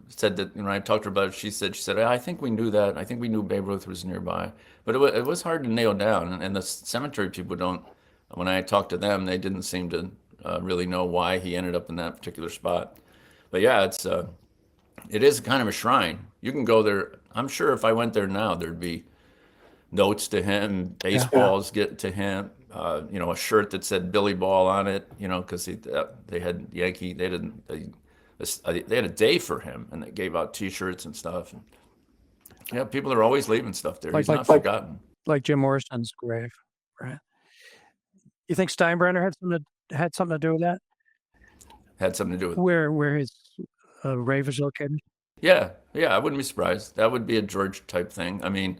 said that, I talked to her about it. She said, I think we knew that. I think we knew Babe Ruth was nearby, but it was hard to nail down. And the cemetery people don't when I talked to them, they didn't seem to really know why he ended up in that particular spot. But yeah, it is kind of a shrine. You can go there. I'm sure if I went there now, there'd be notes to him, baseballs get to him, a shirt that said Billy Ball on it, because they had Yankee, they had a day for him, and they gave out T-shirts and stuff. And, yeah, people are always leaving stuff there. He's not forgotten. Like Jim Morrison's grave, right? You think Steinbrenner had something to do with that? Had something to do with where his grave is located? Yeah, I wouldn't be surprised. That would be a George type thing. I mean,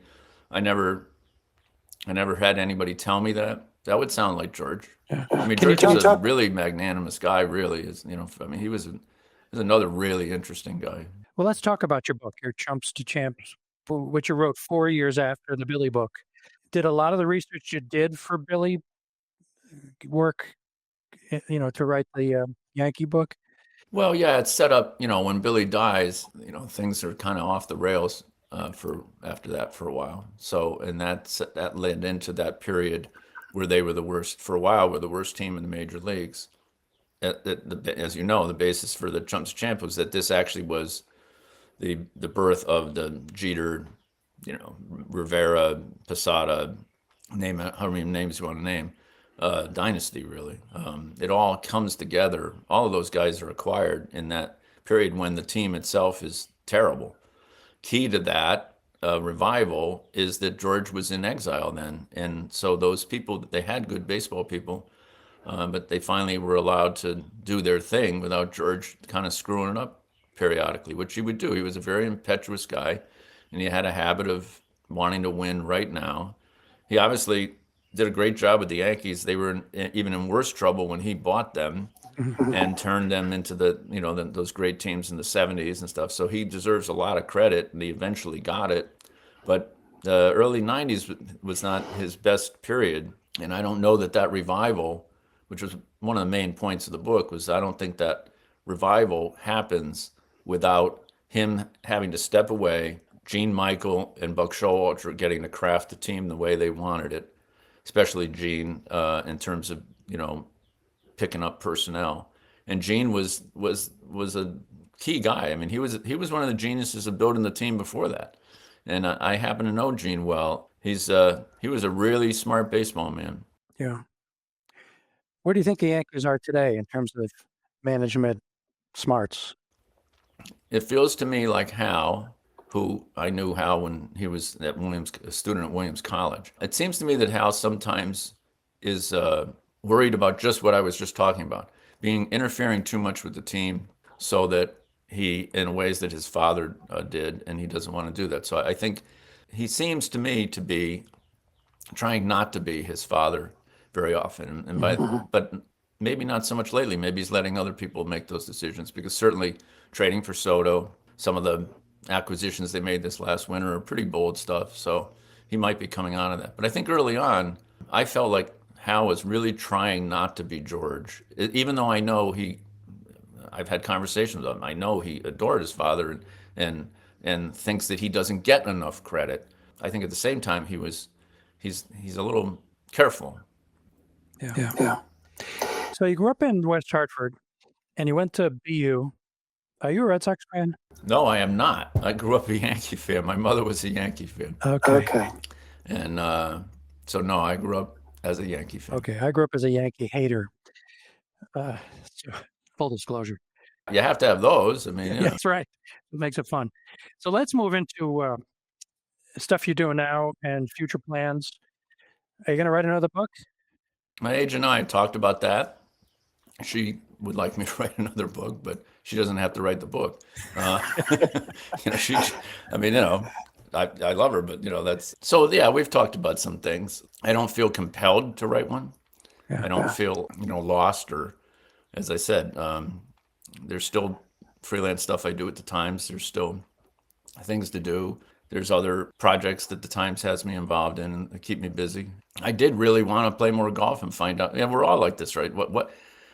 I never had anybody tell me that. That would sound like George. Yeah. I mean, George is a really magnanimous guy, really. I mean, he was another really interesting guy. Well, let's talk about your book, your Chumps to Champs, which you wrote 4 years after the Billy book. Did a lot of the research you did for Billy work, to write the Yankee book? Well, yeah, it's set up, when Billy dies, things are kind of off the rails after that for a while. So, and that led into that period where they were the worst, for a while, were the worst team in the major leagues. As you know, the basis for the Chumps Champ was that this actually was the birth of the Jeter, Rivera, Posada, name it, how many names you want to name, dynasty, really. It all comes together. All of those guys are acquired in that period when the team itself is terrible. Key to that revival is that George was in exile then. And so those people, they had good baseball people, but they finally were allowed to do their thing without George kind of screwing it up periodically, which he would do. He was a very impetuous guy, and he had a habit of wanting to win right now. He obviously did a great job with the Yankees. They were even in worse trouble when he bought them and turned them into those great teams in the 70s and stuff. So he deserves a lot of credit, and he eventually got it. But the early 90s was not his best period. And I don't know that revival, which was one of the main points of the book, was I don't think that revival happens without him having to step away, Gene Michael and Buck Showalter getting to craft the team the way they wanted it, especially Gene in terms of, picking up personnel. And Gene was a key guy. I mean, he was one of the geniuses of building the team before that. And I happen to know Gene well. He was a really smart baseball man. Yeah. Where do you think the Yankees are today in terms of management smarts? It feels to me like Hal, who I knew Hal when he was a student at Williams College. It seems to me that Hal sometimes is worried about just what I was just talking about, interfering too much with the team so that in ways that his father did, and he doesn't want to do that. So I think he seems to me to be trying not to be his father very often, but maybe not so much lately. Maybe he's letting other people make those decisions, because certainly trading for Soto, some of the acquisitions they made this last winter are pretty bold stuff. So he might be coming out of that. But I think early on, I felt like Hal was really trying not to be George, even though I know I've had conversations with him. I know he adored his father and thinks that he doesn't get enough credit. I think at the same time he's a little careful. Yeah. So you grew up in West Hartford, and you went to BU. Are you a Red Sox fan? No, I am not. I grew up a Yankee fan. My mother was a Yankee fan. Okay. And so no, I grew up as a Yankee fan. Okay, I grew up as a Yankee hater. Full disclosure. You have to have those. I mean, yeah, that's right. It makes it fun. So let's move into stuff you're doing now and future plans. Are you going to write another book? My agent and I talked about that. She would like me to write another book, but she doesn't have to write the book. I love her, but that's so. Yeah, we've talked about some things. I don't feel compelled to write one. I don't feel lost, or, as I said, there's still freelance stuff I do at the Times. There's still things to do. There's other projects that the Times has me involved in and keep me busy. I did really want to play more golf and find out. Yeah, we're all like this, right?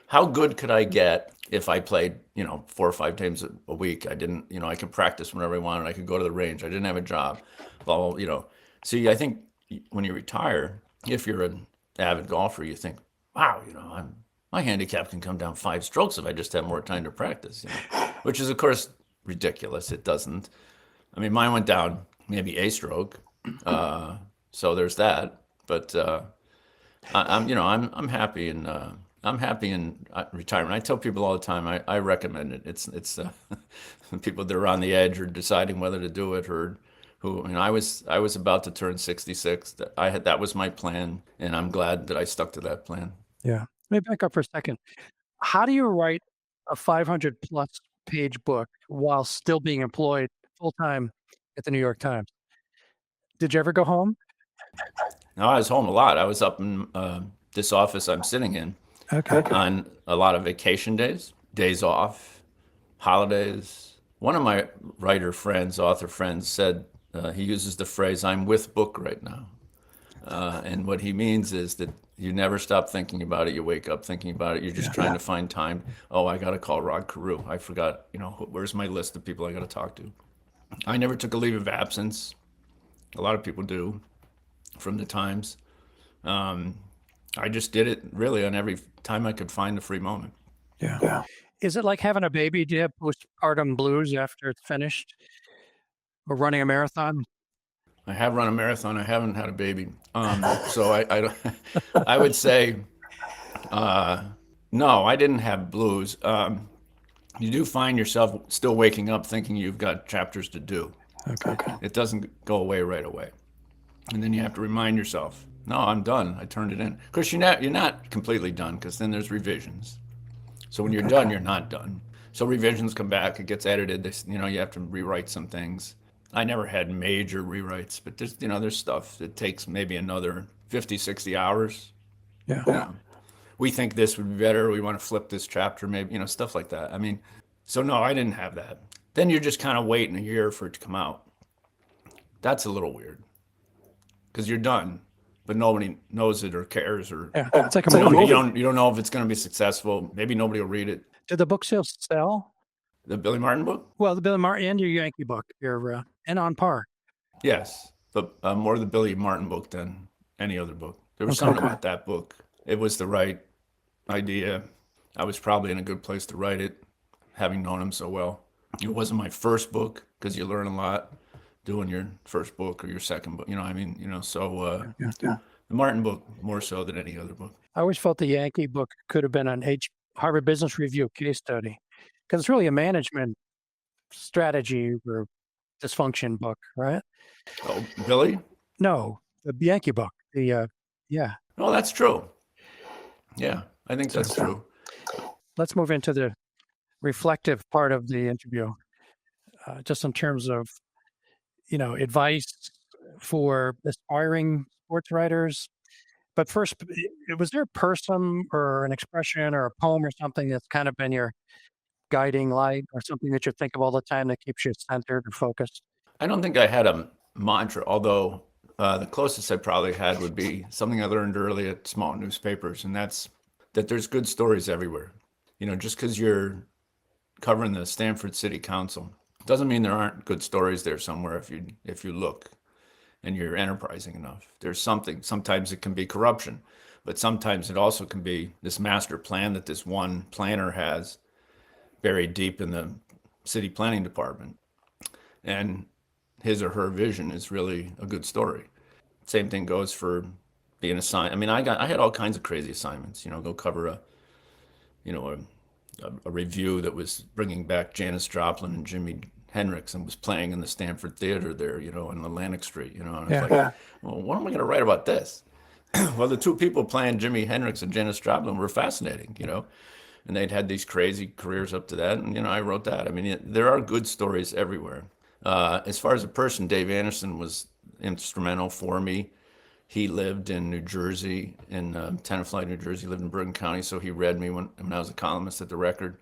How good could I get if I played, 4 or 5 times a week? I didn't, I could practice whenever I wanted. I could go to the range. I didn't have a job. See, I think when you retire, if you're an avid golfer, you think, wow, my handicap can come down 5 strokes if I just have more time to practice, which is of course ridiculous. It doesn't. I mean, mine went down maybe a stroke, so there's that. But I'm happy in retirement. I tell people all the time, I recommend it. It's people that are on the edge or deciding whether to do it, or who, I was about to turn 66. That was my plan, and I'm glad that I stuck to that plan. Yeah. Let me back up for a second. How do you write a 500 plus page book while still being employed full time at the New York Times? Did you ever go home? No, I was home a lot. I was up in this office I'm sitting in on a lot of vacation days off, holidays. One of my author friends said, he uses the phrase, "I'm with book right now." And what he means is that you never stop thinking about it. You wake up thinking about it. You're just trying to find time. Oh, I got to call Rod Carew. I forgot, where's my list of people I got to talk to? I never took a leave of absence. A lot of people do from the Times. I just did it really on every time I could find a free moment. Yeah. Is it like having a baby? Do you have postpartum blues after it's finished? Or running a marathon? I have run a marathon. I haven't had a baby. So I don't, I would say, no, I didn't have blues. You do find yourself still waking up thinking you've got chapters to do. Okay. It doesn't go away right away. And then you have to remind yourself, no, I'm done. I turned it in. Of course, you're not completely done, because then there's revisions. So when you're done, you're not done. So revisions come back. It gets edited. You have to rewrite some things. I never had major rewrites, but there's stuff that takes maybe another 50, 60 hours. Yeah. We think this would be better. We want to flip this chapter, maybe, stuff like that. I mean, so no, I didn't have that. Then you're just kind of waiting a year for it to come out. That's a little weird, because you're done, but nobody knows it or cares, or it's like a movie. You don't know if it's going to be successful. Maybe nobody will read it. Did the book sales sell? The Billy Martin book? Well, the Billy Martin and your Yankee book, and on par. Yes, but more the Billy Martin book than any other book. There was something about that book. It was the right idea. I was probably in a good place to write it, having known him so well. It wasn't my first book, because you learn a lot doing your first book or your second book. So the Martin book more so than any other book. I always felt the Yankee book could have been an Harvard Business Review case study, because it's really a management strategy or dysfunction book, right? Oh, Billy? No, the Yankee book. Oh, that's true. Yeah, I think that's true. Let's move into the reflective part of the interview, just in terms of, advice for aspiring sports writers. But first, was there a person or an expression or a poem or something that's kind of been your guiding light, or something that you think of all the time that keeps you centered or focused? I don't think I had a mantra, although the closest I probably had would be something I learned early at small newspapers, and that's that there's good stories everywhere. Just because you're covering the Stamford City Council doesn't mean there aren't good stories there somewhere if you look and you're enterprising enough. There's something. Sometimes it can be corruption, but sometimes it also can be this master plan that this one planner has buried deep in the city planning department, and his or her vision is really a good story. Same thing goes for being assigned. I mean, I had all kinds of crazy assignments. Go cover a review that was bringing back Janis Joplin and Jimi Hendrix, and was playing in the Stanford Theater there, in Atlantic Street. And I was like, well, what am I going to write about this? Well, the two people playing Jimi Hendrix and Janis Joplin were fascinating, and they'd had these crazy careers up to that, and I wrote that. I mean, there are good stories everywhere. As far as a person, Dave Anderson was instrumental for me. He lived in New Jersey, in Tenafly, New Jersey. Lived in Bergen County, so he read me when I was a columnist at the Record,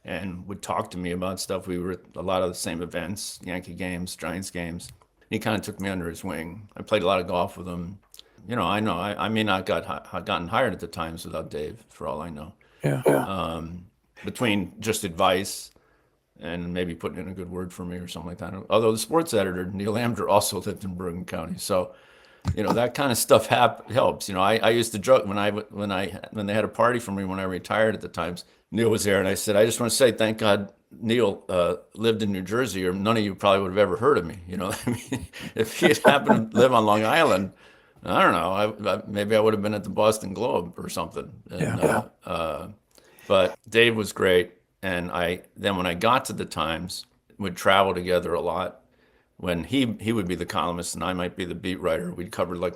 and would talk to me about stuff. We were at a lot of the same events, Yankee games, Giants games. He kind of took me under his wing. I played a lot of golf with him. I may not gotten hired at the Times without Dave, for all I know. Between just advice and maybe putting in a good word for me or something like that. Although the sports editor, Neil Amdur, also lived in Bergen County. So That kind of stuff helps. I used to joke when they had a party for me when I retired at the times. Neil was there, and I said, I just want to say, thank God Neil lived in New Jersey, or none of you probably would have ever heard of me. I mean, if he had happened to live on Long Island, I don't know, maybe I would have been at the Boston Globe or something. But Dave was great, and when I got to the Times, would travel together a lot. When he would be the columnist and I might be the beat writer, we'd cover like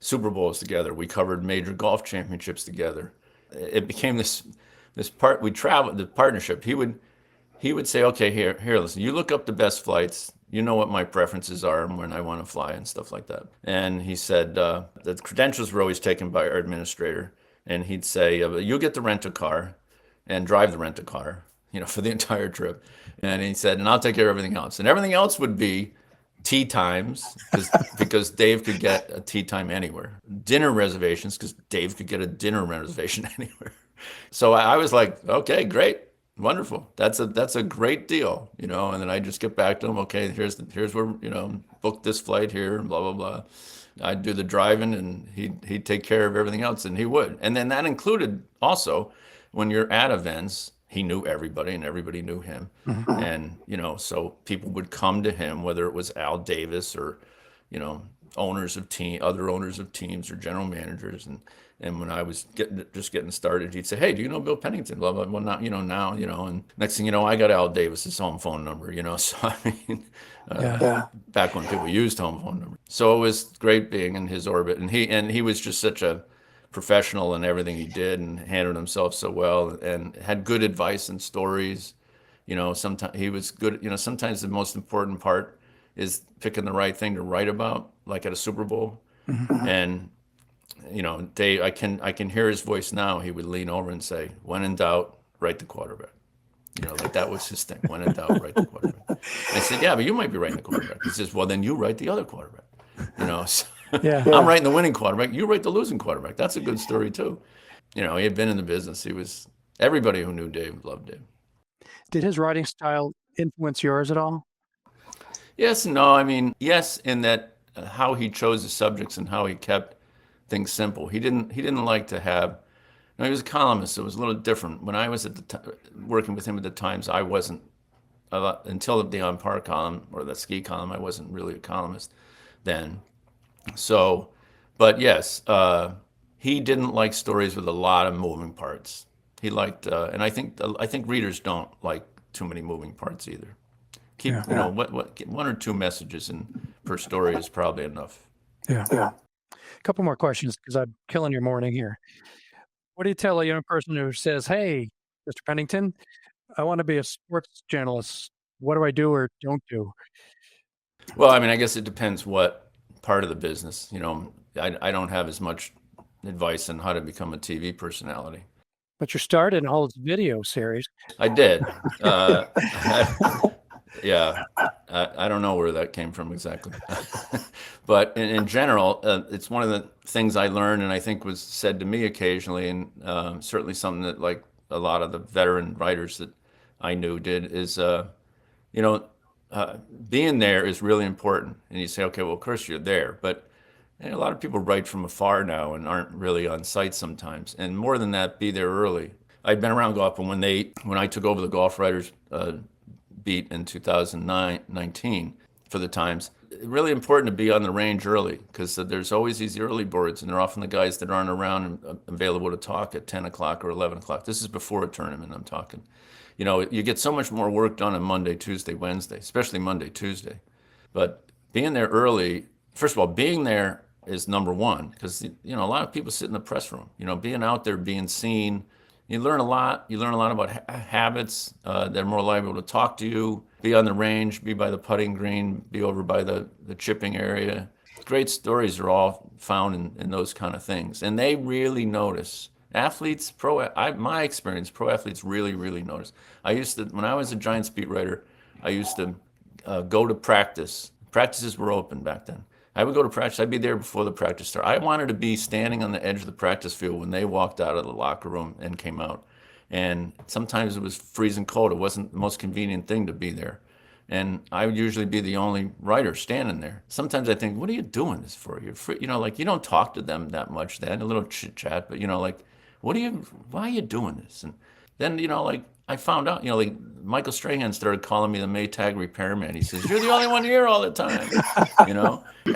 Super Bowls together. We covered major golf championships together. It became this part. We traveled the partnership. He would say, okay, here, listen. You look up the best flights. You know what my preferences are and when I want to fly and stuff like that. And he said the credentials were always taken by our administrator, and he'd say, you get to rent a car and drive the rent a car, for the entire trip. And he said, and I'll take care of everything else. And everything else would be tea times, because Dave could get a tea time anywhere. Dinner reservations, because Dave could get a dinner reservation anywhere. So I was like, okay, great, wonderful. That's a great deal, And then I just get back to him. Okay, here's where book this flight here, and blah blah blah. I'd do the driving, and he'd take care of everything else, and he would. And then that included also when you're at events. He knew everybody, and everybody knew him. Mm-hmm. And, so people would come to him, whether it was Al Davis or, other owners of teams or general managers. And when I was just getting started, he'd say, hey, do you know Bill Pennington? Blah, blah, blah. Well, now, and next thing you know, I got Al Davis's home phone number, So, I mean, back when people used home phone numbers. So it was great being in his orbit. And he was just such a professional in everything he did, and handled himself so well, and had good advice and stories. Sometimes he was good. Sometimes the most important part is picking the right thing to write about, like at a Super Bowl. Mm-hmm. And Dave, I can hear his voice now. He would lean over and say, "When in doubt, write the quarterback." Like that was his thing. When in doubt, write the quarterback. I said, "Yeah, but you might be writing the quarterback." He says, "Well, then you write the other quarterback." So, I'm writing the winning quarterback. You write the losing quarterback. That's a good story too. He had been in the business. Everybody who knew Dave loved Dave. Did his writing style influence yours at all? Yes and no. I mean, yes, in that how he chose the subjects and how he kept things simple. He didn't like to have. He was a columnist, so it was a little different. When I was working with him at the Times, I wasn't until the On Par column or the ski column. I wasn't really a columnist then. So, but yes, he didn't like stories with a lot of moving parts. He liked, and I think readers don't like too many moving parts either. Keep one or two messages per story is probably enough. Yeah. A couple more questions, because I'm killing your morning here. What do you tell a young person who says, "Hey, Mr. Pennington, I want to be a sports journalist. What do I do or don't do?" Well, I mean, I guess it depends what part of the business. I don't have as much advice on how to become a TV personality. But you started in all this video series. I did. I don't know where that came from exactly. But in general, it's one of the things I learned, and I think was said to me occasionally, and certainly something that like a lot of the veteran writers that I knew did, is being there is really important. And you say, okay, well, of course you're there, but a lot of people write from afar now and aren't really on site sometimes. And more than that, be there early. I'd been around golf, but when I took over the golf writers beat in 2019 for the Times, really important to be on the range early, because there's always these early birds, and they're often the guys that aren't around and available to talk at 10 o'clock or 11 o'clock. This is before a tournament I'm talking. You get so much more work done on Monday, Tuesday, Wednesday, especially Monday, Tuesday. But being there early, first of all, being there is number one, because a lot of people sit in the press room. Being out there, being seen, you learn a lot. You learn a lot about habits. They're more liable to talk to you. Be on the range, be by the putting green, be over by the chipping area. Great stories are all found in those kind of things, and they really notice. Athletes, my experience, pro athletes really, really notice. When I was a Giants beat writer, I used to go to practice. Practices were open back then. I would go to practice. I'd be there before the practice started. I wanted to be standing on the edge of the practice field when they walked out of the locker room and came out. And sometimes it was freezing cold. It wasn't the most convenient thing to be there. And I would usually be the only writer standing there. Sometimes I think, what are you doing this for? You're free, like you don't talk to them that much then, a little chit chat, but like, why are you doing this? And then, like I found out, like Michael Strahan started calling me the Maytag repairman. He says, you're the only one here all the time.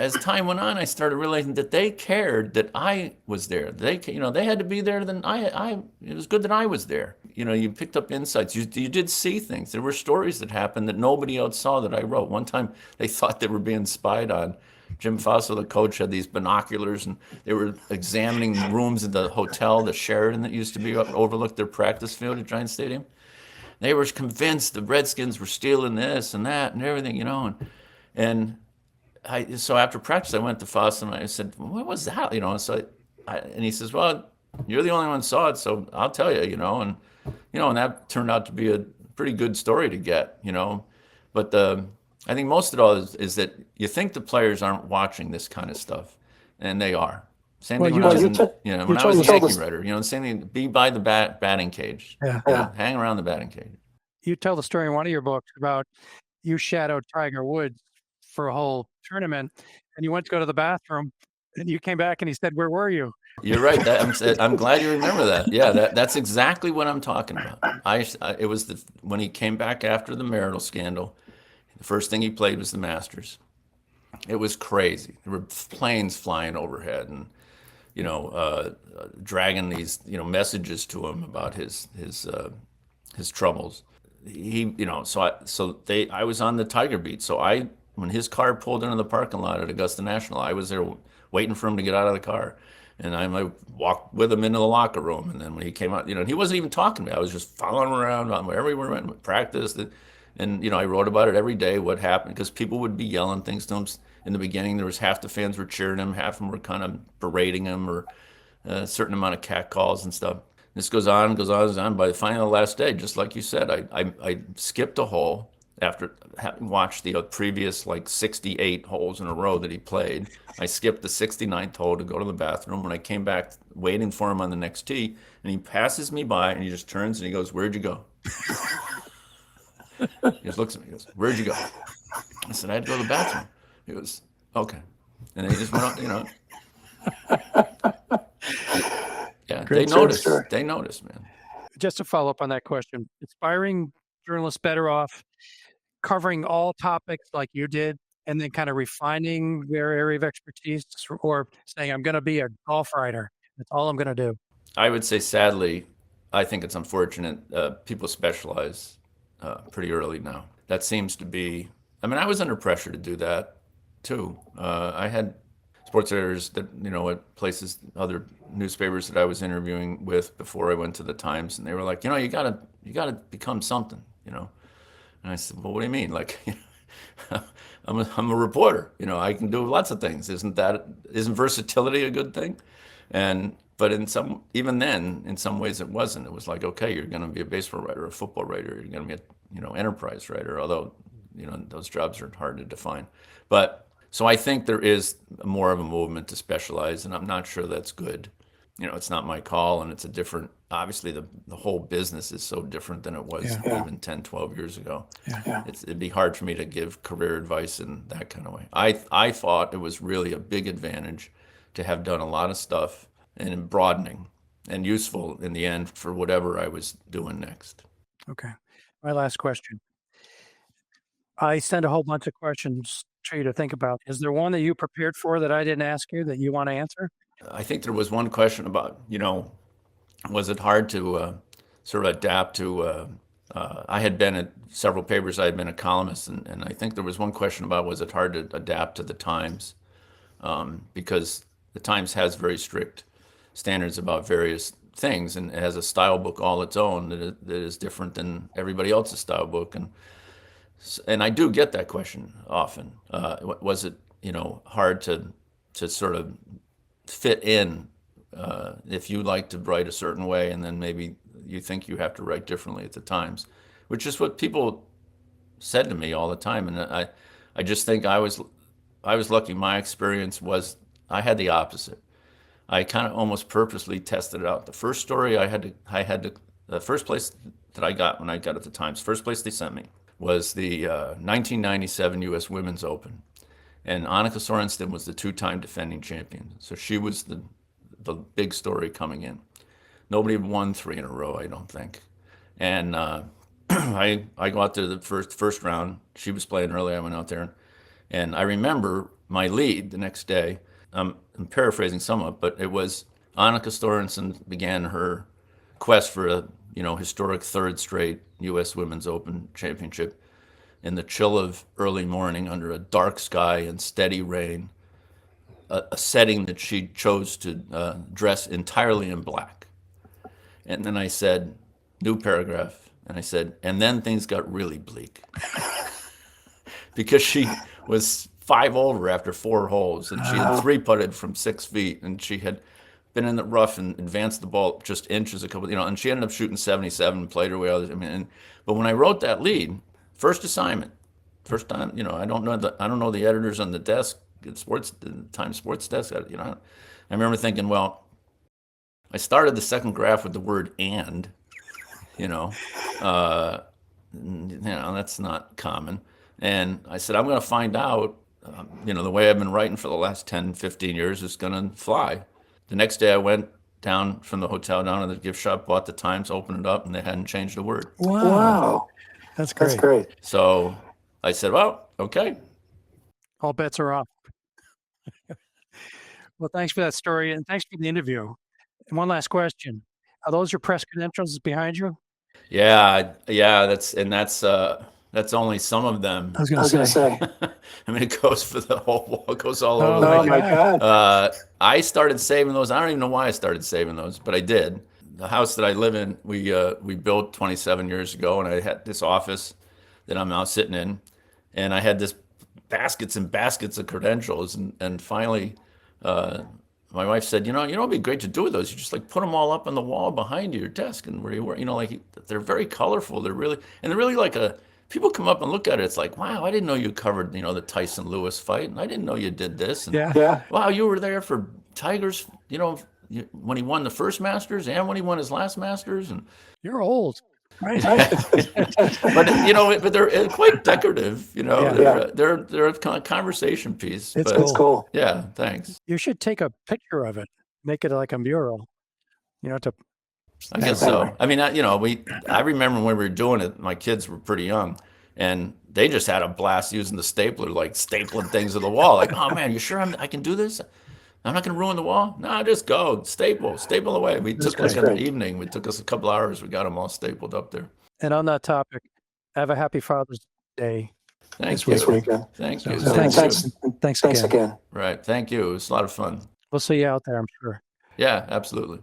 As time went on, I started realizing that they cared that I was there. They had to be there. Then it was good that I was there. You picked up insights. You did see things. There were stories that happened that nobody else saw that I wrote. One time they thought they were being spied on. Jim Fossil, the coach, had these binoculars, and they were examining rooms in the hotel, the Sheraton that used to be overlooked their practice field at Giant Stadium. They were convinced the Redskins were stealing this and that and everything, and so after practice, I went to Fossil and I said, "What was that?" And he says, "Well, you're the only one who saw it, so I'll tell you, and that turned out to be a pretty good story to get, But I think most of it all is that you think the players aren't watching this kind of stuff, and they are. Same thing when I was a Yankee writer, same thing, be by the batting cage. Yeah. Hang around the batting cage. You tell the story in one of your books about you shadowed Tiger Woods for a whole tournament, and you went to go to the bathroom, and you came back and he said, "Where were you?" You're right. I'm glad you remember that. Yeah, that's exactly what I'm talking about. It was when he came back after the marital scandal, the first thing he played was the Masters. It was crazy. There were planes flying overhead, and dragging these messages to him about his troubles. I was on the Tiger beat. So when his car pulled into the parking lot at Augusta National, I was there waiting for him to get out of the car, and I walked with him into the locker room. And then when he came out, he wasn't even talking to me. I was just following him around wherever we went, practice. And I wrote about it every day, what happened, because people would be yelling things to him. In the beginning, there was half the fans were cheering him, half of them were kind of berating him, or a certain amount of catcalls and stuff. This goes on, goes on, goes on. By the final last day, just like you said, I skipped a hole after having watched the previous 68 holes in a row that he played. I skipped the 69th hole to go to the bathroom. When I came back, waiting for him on the next tee, and he passes me by, and he just turns and he goes, "Where'd you go?" He just looks at me, he goes, "Where'd you go?" I said, "I had to go to the bathroom." He goes, "Okay." And then he just went on, Yeah, Great they noticed. story. They noticed, man. Just to follow up on that question, inspiring journalists better off covering all topics like you did, and then kind of refining their area of expertise, or saying, "I'm going to be a golf writer. That's all I'm going to do." I would say, sadly, I think it's unfortunate. People specialize pretty early now. That seems to be. I mean, I was under pressure to do that too. I had sports editors that at places, other newspapers that I was interviewing with before I went to the Times, and they were like, you gotta become something, And I said, "Well, what do you mean? I'm a reporter. I can do lots of things. Isn't versatility a good thing?" But even then, in some ways, it wasn't. It was like, okay, you're going to be a baseball writer, a football writer, you're going to be a enterprise writer. Although, those jobs are hard to define. But so I think there is more of a movement to specialize, and I'm not sure that's good. It's not my call, and it's a different. Obviously, the whole business is so different than it was even 10, 12 years ago. Yeah. It'd be hard for me to give career advice in that kind of way. I thought it was really a big advantage to have done a lot of stuff and broadening and useful in the end for whatever I was doing next. Okay. My last question. I sent a whole bunch of questions to you to think about. Is there one that you prepared for that I didn't ask you that you want to answer? I think there was one question about, was it hard to sort of adapt to, I had been at several papers, I had been a columnist, and I think there was one question about, was it hard to adapt to the Times? Because the Times has very strict standards about various things, and it has a style book all its own that is different than everybody else's style book. And I do get that question often. Was it, hard to sort of fit in if you like to write a certain way, and then maybe you think you have to write differently at the Times, which is what people said to me all the time. And I just think I was lucky. My experience was I had the opposite. I kind of almost purposely tested it out. The first story I had to the first place that I got when I got at the Times, first place they sent me was the 1997 U.S. Women's Open. And Annika Sorenstam was the two-time defending champion. So she was the big story coming in. Nobody won 3 in a row, I don't think. And I go out to the first round. She was playing early. I went out there. And I remember my lead the next day. I'm paraphrasing somewhat, but it was Annika Sorenstam began her quest for a historic 3rd straight U.S. Women's Open championship in the chill of early morning under a dark sky and steady rain, a setting that she chose to dress entirely in black. And then I said, new paragraph, and I said, and then things got really bleak. Because she was 5 over after 4 holes, and she had 3-putted from 6 feet, and she had been in the rough and advanced the ball just inches and she ended up shooting 77, played her way out. But when I wrote that lead, first assignment, first time, I don't know the editors on the desk, the Times Sports desk, I remember thinking, well, I started the second graph with the word "and," that's not common. And I said, I'm going to find out, the way I've been writing for the last 10, 15 years is going to fly. The next day I went down from the hotel down to the gift shop, bought the Times, opened it up, and they hadn't changed a word. Wow. That's great. That's great. So I said, well, okay. All bets are off. Well, thanks for that story, and thanks for the interview. And one last question. Are those your press credentials behind you? Yeah, that's only some of them. I was going to say. I mean, it goes for the whole wall. It goes all over. Oh my God. I started saving those. I don't even know why I started saving those, but I did. The house that I live in, we built 27 years ago, and I had this office that I'm now sitting in, and I had this baskets and baskets of credentials, and finally, my wife said, it'd be great to do with those. You just put them all up on the wall behind your desk and where you work. They're very colorful. They're really like people come up and look at it. It's like, wow, I didn't know you covered, the Tyson Lewis fight, and I didn't know you did this. And, Yeah. wow, you were there for Tigers, when he won the first Masters and when he won his last Masters. And You're old. Right. but they're quite decorative. Yeah. They're a conversation piece. It's but, cool. Yeah, thanks. You should take a picture of it, make it like a mural. I guess so. I mean, I remember when we were doing it, my kids were pretty young, and they just had a blast using the stapler, stapling things to the wall. Oh man, you sure I can do this? I'm not going to ruin the wall? No, just go. Staple away. We took an evening. We took us a couple hours. We got them all stapled up there. And on that topic, have a happy Father's Day. Thank you. This weekend. Thank you. Thanks again. again. Right. Thank you. It was a lot of fun. We'll see you out there, I'm sure. Yeah, absolutely.